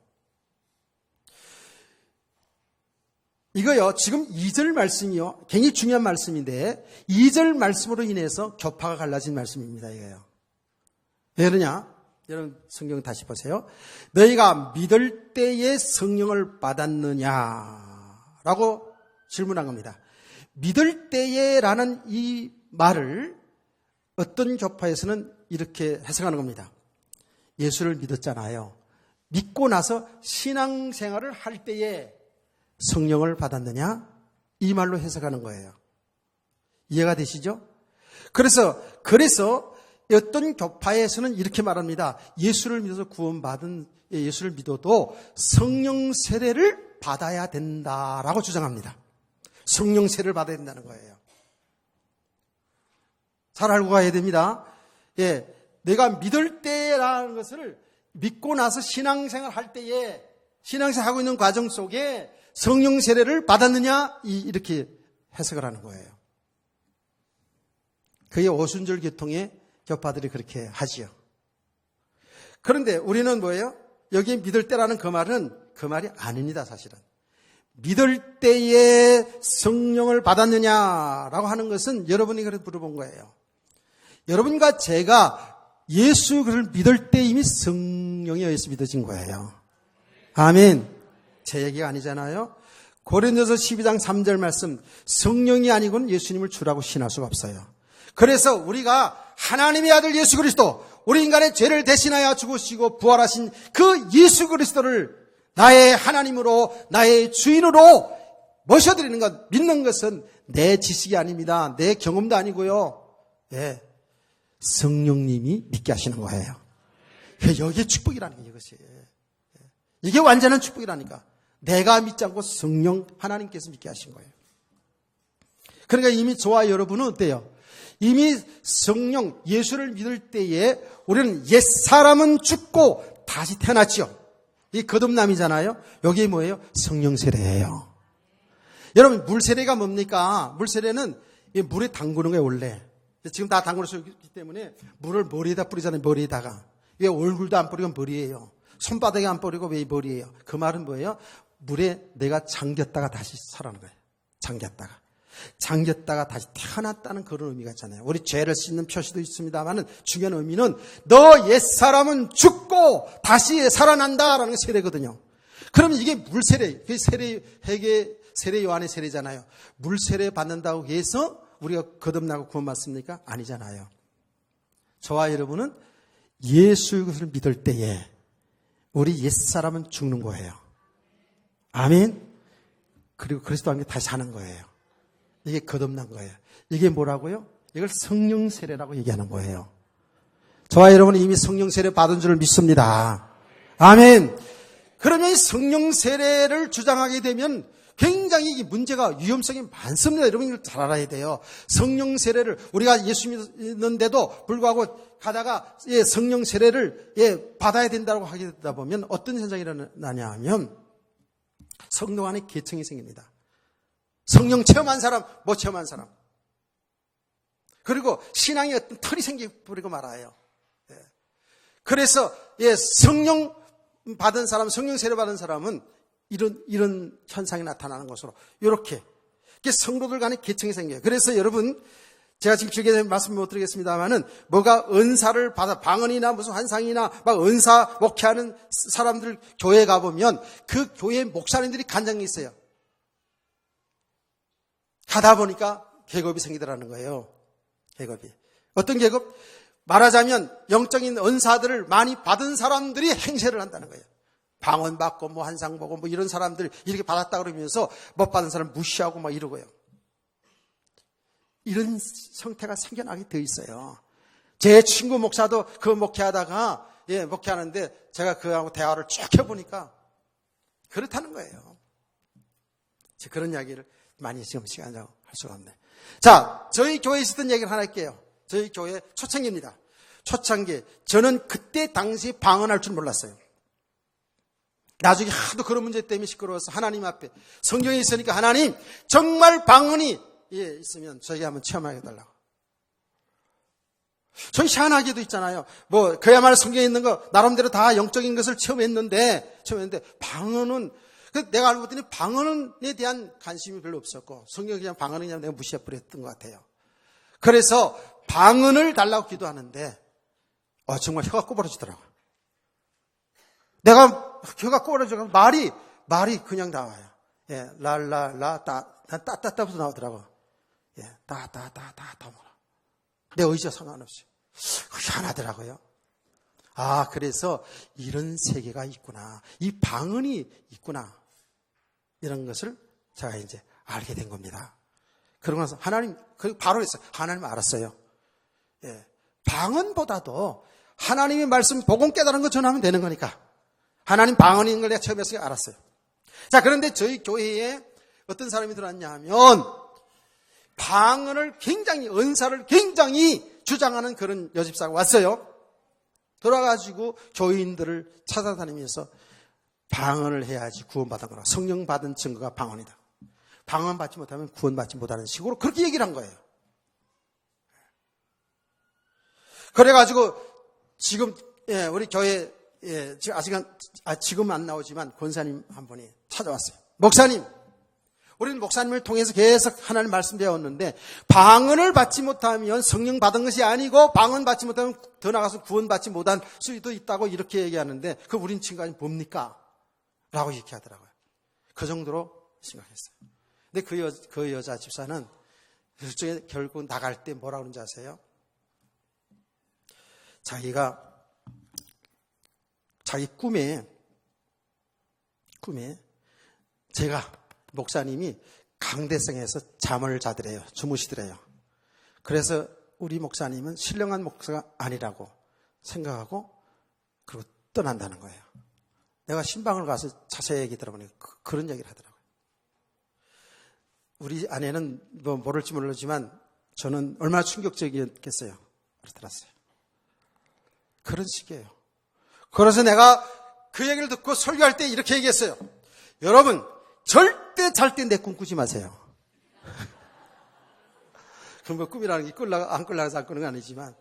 이거요, 지금 2절 말씀이요, 굉장히 중요한 말씀인데, 2절 말씀으로 인해서 교파가 갈라진 말씀입니다, 이거요. 왜 그러냐? 여러분, 성경 다시 보세요. 너희가 믿을 때에 성령을 받았느냐라고 질문한 겁니다. 믿을 때에라는 이 말을 어떤 교파에서는 이렇게 해석하는 겁니다. 예수를 믿었잖아요. 믿고 나서 신앙생활을 할 때에 성령을 받았느냐? 이 말로 해석하는 거예요. 이해가 되시죠? 그래서 어떤 교파에서는 이렇게 말합니다. 예수를 믿어서 구원받은, 예수를 믿어도 성령 세례를 받아야 된다라고 주장합니다. 성령 세례를 받아야 된다는 거예요. 잘 알고 가야 됩니다. 예, 내가 믿을 때라는 것을 믿고 나서 신앙생활 할 때에, 신앙생활 하고 있는 과정 속에 성령 세례를 받았느냐? 이렇게 해석을 하는 거예요. 그게 오순절 교통의 교파들이 그렇게 하지요. 그런데 우리는 뭐예요? 여기 믿을 때라는 그 말이 아닙니다, 사실은. 믿을 때에 성령을 받았느냐라고 하는 것은 여러분이 그렇게 물어본 거예요. 여러분과 제가 예수를 믿을 때 이미 성령에 의해서 믿어진 거예요. 아멘. 제 얘기가 아니잖아요. 고린도서 12장 3절 말씀, 성령이 아니고는 예수님을 주라고 신할 수가 없어요. 그래서 우리가 하나님의 아들 예수 그리스도, 우리 인간의 죄를 대신하여 죽으시고 부활하신 그 예수 그리스도를 나의 하나님으로, 나의 주인으로 모셔드리는 것, 믿는 것은 내 지식이 아닙니다. 내 경험도 아니고요. 예, 성령님이 믿게 하시는 거예요. 여기에 축복이라는 게 이것이에요. 이게 완전한 축복이라니까. 내가 믿지 않고 성령 하나님께서 믿게 하신 거예요. 그러니까 이미 저와 여러분은 어때요? 이미 성령 예수를 믿을 때에 우리는 옛사람은 죽고 다시 태어났죠. 이 거듭남이잖아요. 여기 뭐예요? 성령 세례예요. 여러분 물세례가 뭡니까? 물세례는 물에 담그는 거예요, 원래. 지금 다 담그는 수있기 때문에 물을 머리에다 뿌리잖아요, 머리에다가. 이게 얼굴도 안 뿌리고 머리예요. 손바닥에 안 뿌리고 왜 머리예요? 그 말은 뭐예요? 물에 내가 잠겼다가 다시 살아나는 거예요. 잠겼다가 다시 태어났다는 그런 의미가 있잖아요. 우리 죄를 씻는 표시도 있습니다만 중요한 의미는 너 옛사람은 죽고 다시 살아난다라는 게 세례거든요. 그러면 이게 물세례, 그게 세례 요한의 세례잖아요. 물세례 받는다고 해서 우리가 거듭나고 구원받습니까? 아니잖아요. 저와 여러분은 예수 그리스도를 믿을 때에 우리 옛사람은 죽는 거예요. 아멘. 그리고 그리스도와 함께 다시 사는 거예요. 이게 거듭난 거예요. 이게 뭐라고요? 이걸 성령 세례라고 얘기하는 거예요. 저와 여러분은 이미 성령 세례 받은 줄을 믿습니다. 아멘. 그러면 이 성령 세례를 주장하게 되면 굉장히 문제가 위험성이 많습니다. 여러분 이걸 잘 알아야 돼요. 성령 세례를 우리가 예수 믿는데도 불구하고 가다가 성령 세례를 받아야 된다고 하게 되다 보면 어떤 현상이 일어나냐 하면 성도 안에 계층이 생깁니다. 성령 체험한 사람, 못 체험한 사람. 그리고 신앙에 어떤 털이 생겨버리고 말아요. 그래서 성령 받은 사람, 성령 세례 받은 사람은 이런 현상이 나타나는 것으로 이렇게 성도들 간에 계층이 생겨요. 그래서 여러분, 제가 지금 길게 말씀 못 드리겠습니다만은 뭐가 은사를 받아 방언이나 무슨 환상이나 막 은사 목회하는 사람들 교회에 가보면 그 교회 목사님들이 간장이 있어요. 가다 보니까 계급이 생기더라는 거예요. 계급이. 어떤 계급? 말하자면 영적인 은사들을 많이 받은 사람들이 행세를 한다는 거예요. 방언 받고 뭐 환상 보고 뭐 이런 사람들 이렇게 받았다 그러면서 못 받은 사람 무시하고 막 이러고요. 이런 형태가 생겨나게 돼 있어요. 제 친구 목사도 그 목회하다가 목회하는데 제가 그하고 대화를 쭉 해보니까 그렇다는 거예요. 그런 이야기를 많이 지금 시간이라고 할 수가 없네. 자, 저희 교회에 있었던 얘기를 하나 할게요. 저희 교회 초창기입니다. 초창기. 저는 그때 당시 방언할 줄 몰랐어요. 나중에 하도 그런 문제 때문에 시끄러워서 하나님 앞에 성경에 있으니까 하나님 정말 방언이 있으면 저희가 한번 체험하게 해달라고. 저희 희한하게도 있잖아요. 뭐 그야말로 성경에 있는 거 나름대로 다 영적인 것을 체험했는데 방언은 내가 알고 봤더니 방언에 대한 관심이 별로 없었고 성경이 그냥 방언은 그냥 내가 무시해버렸던 것 같아요. 그래서 방언을 달라고 기도하는데 정말 혀가 꼬부러지더라고요. 내가 혀가 꼬부러져서 말이 그냥 나와요. 랄랄라 따따따부터 나오더라고요. 따따따따따 내 의지와 상관없이 희한하더라고요. 그래서 이런 세계가 있구나. 이 방언이 있구나. 이런 것을 제가 이제 알게 된 겁니다. 그러고 나서 하나님, 바로 했어요. 하나님 알았어요. 방언보다도 하나님의 말씀, 복음 깨달은 거 전하면 되는 거니까. 하나님 방언이 있는 걸 내가 처음 했으니까 알았어요. 자, 그런데 저희 교회에 어떤 사람이 들어왔냐 하면, 방언을 굉장히, 은사를 굉장히 주장하는 그런 여집사가 왔어요. 돌아가지고 교인들을 찾아다니면서 방언을 해야지 구원받은 거라. 성령 받은 증거가 방언이다. 방언 받지 못하면 구원받지 못하는 식으로 그렇게 얘기를 한 거예요. 그래가지고 지금 우리 교회 지금 안 나오지만 권사님 한 분이 찾아왔어요. 목사님, 우리는 목사님을 통해서 계속 하나님 말씀 배웠는데 방언을 받지 못하면 성령 받은 것이 아니고 방언 받지 못하면 더 나가서 구원받지 못한 수도 있다고 이렇게 얘기하는데 그 우린 친구가 뭡니까? 라고 이렇게 하더라고요. 그 정도로 심각했어요. 근데 그 여자 집사는 일종의 결국 나갈 때 뭐라고 그러는지 아세요? 자기가 자기 꿈에 제가 목사님이 강대성에서 잠을 자더래요. 주무시더래요. 그래서 우리 목사님은 신령한 목사가 아니라고 생각하고 그리고 떠난다는 거예요. 내가 신방을 가서 자세히 얘기 들어보니 그런 얘기를 하더라고요. 우리 아내는 뭐 모를지 모르지만 저는 얼마나 충격적이었겠어요. 들었어요. 그런 식이에요. 그래서 내가 그 얘기를 듣고 설교할 때 이렇게 얘기했어요. 여러분, 절대 잘 때 내 꿈 꾸지 마세요. 그럼 뭐 꿈이라는 게 안 꿀라서 안 꾸는 건 아니지만.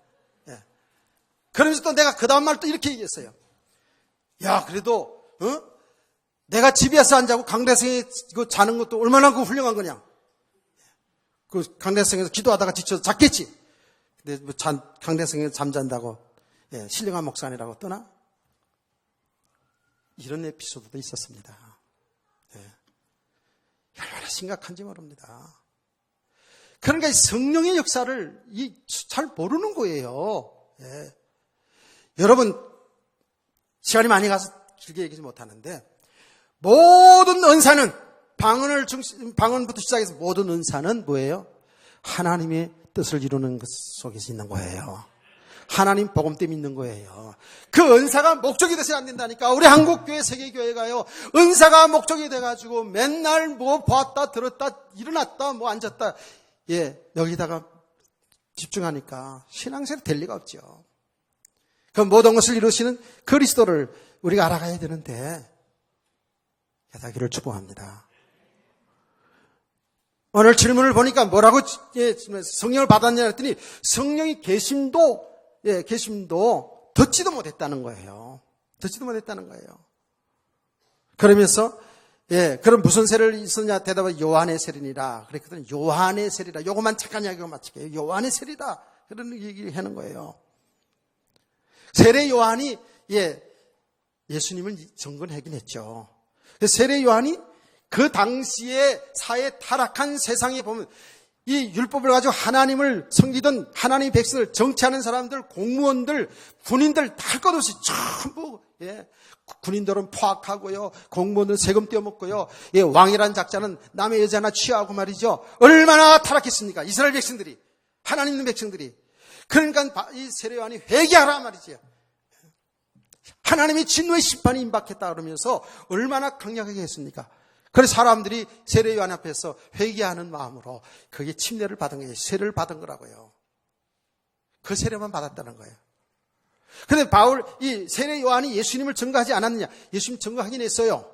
그러면서 또 내가 그 다음 말 또 이렇게 얘기했어요. 야, 그래도, 내가 집에서 안 자고 강대성에 자는 것도 얼마나 훌륭한 거냐. 그 강대성에서 기도하다가 지쳐서 잤겠지. 근데 뭐 강대성에서 잠잔다고, 신령한 목사님이라고 떠나? 이런 에피소드도 있었습니다. 얼마나 심각한지 모릅니다. 그러니까 성령의 역사를 잘 모르는 거예요. 여러분, 시간이 많이 가서 길게 얘기하지 못하는데, 모든 은사는, 방언부터 시작해서 모든 은사는 뭐예요? 하나님의 뜻을 이루는 것 속에서 있는 거예요. 하나님 복음 때문에 있는 거예요. 그 은사가 목적이 돼서는 안 된다니까. 우리 한국교회, 세계교회가요, 은사가 목적이 돼가지고 맨날 뭐 보았다, 들었다, 일어났다, 뭐 앉았다, 여기다가 집중하니까 신앙생활 될 리가 없죠. 그 모든 것을 이루시는 그리스도를 우리가 알아가야 되는데, 되기를 축복합니다. 오늘 질문을 보니까 뭐라고 성령을 받았냐 했더니 성령이 계심도 듣지도 못했다는 거예요. 듣지도 못했다는 거예요. 그러면서 그럼 무슨 세례를 있었냐 대답은 요한의 세례니라. 그랬거든요. 요한의 세례라. 요것만 잠깐 이야기하고 마칠게요. 요한의 세례다. 그런 얘기를 하는 거예요. 세례 요한이 예수님을 증거하긴 했죠. 세례 요한이 그 당시에 사회 타락한 세상에 보면 이 율법을 가지고 하나님을 섬기던 하나님의 백성을 정치하는 사람들, 공무원들, 군인들 다 할 것 없이 전부 군인들은 포악하고요, 공무원들은 세금 떼어먹고요, 왕이란 작자는 남의 여자 하나 취하고 말이죠. 얼마나 타락했습니까? 이스라엘 백성들이, 하나님 있는 백성들이. 그러니까 이 세례 요한이 회개하라 말이죠. 하나님의 진노의 심판이 임박했다 그러면서 얼마나 강력하게 했습니까? 그래서 사람들이 세례 요한 앞에서 회개하는 마음으로 그게 침례를 받은 거예요. 세례를 받은 거라고요. 그 세례만 받았다는 거예요. 그런데 이 세례 요한이 예수님을 증거하지 않았느냐? 예수님 증거하긴 했어요.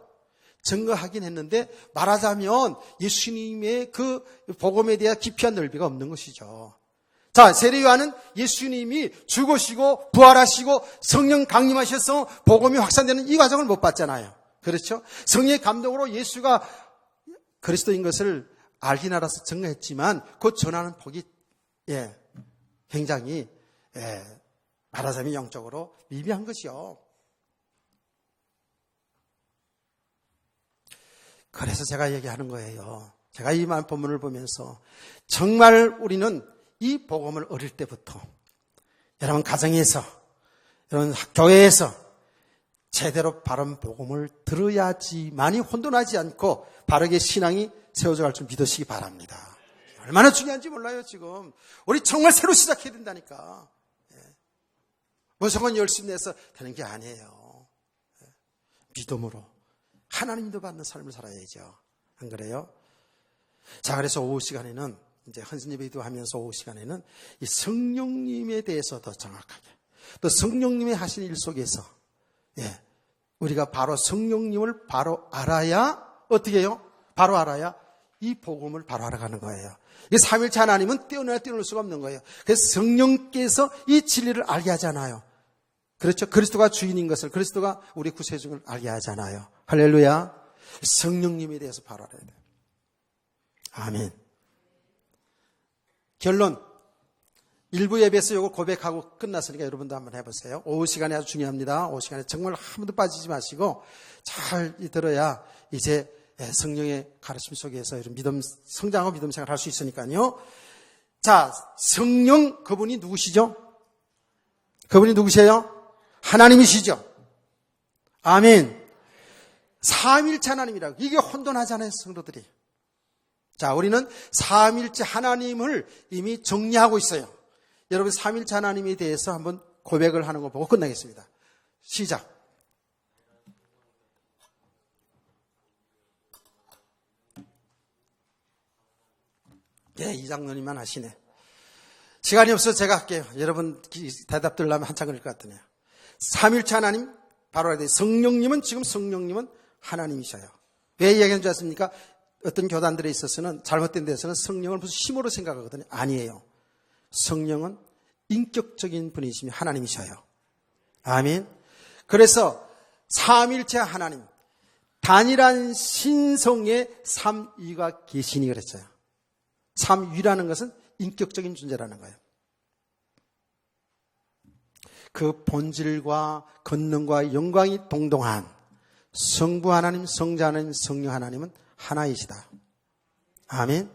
증거하긴 했는데 말하자면 예수님의 그 복음에 대한 깊이한 넓이가 없는 것이죠. 자, 세례 요한은 예수님이 죽으시고 부활하시고 성령 강림하셔서 복음이 확산되는 이 과정을 못 봤잖아요. 그렇죠? 성령의 감동으로 예수가 그리스도인 것을 알긴 알아서 증거했지만 그 전하는 폭이 굉장히 말하자면 영적으로 미비한 것이요. 그래서 제가 얘기하는 거예요. 제가 이 본문을 보면서 정말 우리는 이 복음을 어릴 때부터 여러분 가정에서, 여러분 교회에서 제대로 바른 복음을 들어야지만이 혼돈하지 않고 바르게 신앙이 세워져 갈 줄 믿으시기 바랍니다. 얼마나 중요한지 몰라요, 지금. 우리 정말 새로 시작해야 된다니까. 무조건 열심히 내서 되는 게 아니에요. 믿음으로 하나님 믿어 받는 삶을 살아야죠. 안 그래요? 자, 그래서 오후 시간에는 이제 헌신 예배도 하면서 오후 시간에는 이 성령님에 대해서 더 정확하게, 또 성령님의 하신 일 속에서 우리가 바로 성령님을 바로 알아야 어떻게 해요? 바로 알아야 이 복음을 바로 알아가는 거예요. 이 삼일체 하나님은 떼어놓을 수가 없는 거예요. 그래서 성령께서 이 진리를 알게 하잖아요. 그렇죠? 그리스도가 주인인 것을, 그리스도가 우리 구세주를 알게 하잖아요. 할렐루야. 성령님에 대해서 바로 알아야 돼요. 아멘. 결론. 일부 예배에서 이거 고백하고 끝났으니까 여러분도 한번 해보세요. 오후 시간에 아주 중요합니다. 오후 시간에 정말 한 번도 빠지지 마시고 잘 들어야 이제 성령의 가르침 속에서 이런 믿음, 성장하고 믿음 생활을 할 수 있으니까요. 자, 성령, 그분이 누구시죠? 그분이 누구세요? 하나님이시죠? 아멘. 삼일체 하나님이라고. 이게 혼돈하잖아요, 성도들이. 자, 우리는 삼일체 하나님을 이미 정리하고 있어요. 여러분 삼일체 하나님에 대해서 한번 고백을 하는 거 보고 끝나겠습니다. 시작. 이 장로님만 하시네. 시간이 없어서 제가 할게요. 여러분 대답 들으려면 한참 걸릴 것 같으네요. 삼일체 하나님, 바로 성령님은, 지금 성령님은 하나님이셔요. 왜 이야기하는 줄 아십니까? 어떤 교단들에 있어서는, 잘못된 데서는 성령을 무슨 힘으로 생각하거든요. 아니에요. 성령은 인격적인 분이시며 하나님이셔요. 아멘. 그래서 삼일체 하나님, 단일한 신성의 삼위가 계시니 그랬어요. 삼위라는 것은 인격적인 존재라는 거예요. 그 본질과 권능과 영광이 동동한 성부 하나님, 성자 하나님, 성령 하나님은 하나이시다. 아멘.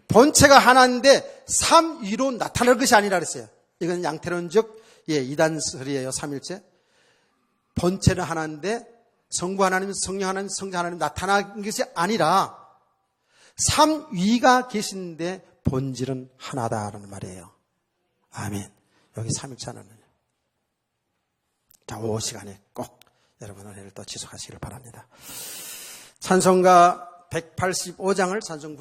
본체가 하나인데 삼위로 나타날 것이 아니라 그랬어요. 이건 양태론적 이단설이에요. 삼일체. 본체는 하나인데 성부 하나님, 성령 하나님, 성자 하나님 나타난 것이 아니라 삼위가 계신데 본질은 하나다라는 말이에요. 아멘. 여기 삼일체 하나는. 자, 오후 시간에 꼭 여러분 은혜를 또 지속하시기를 바랍니다. 찬송가 185장을 찬송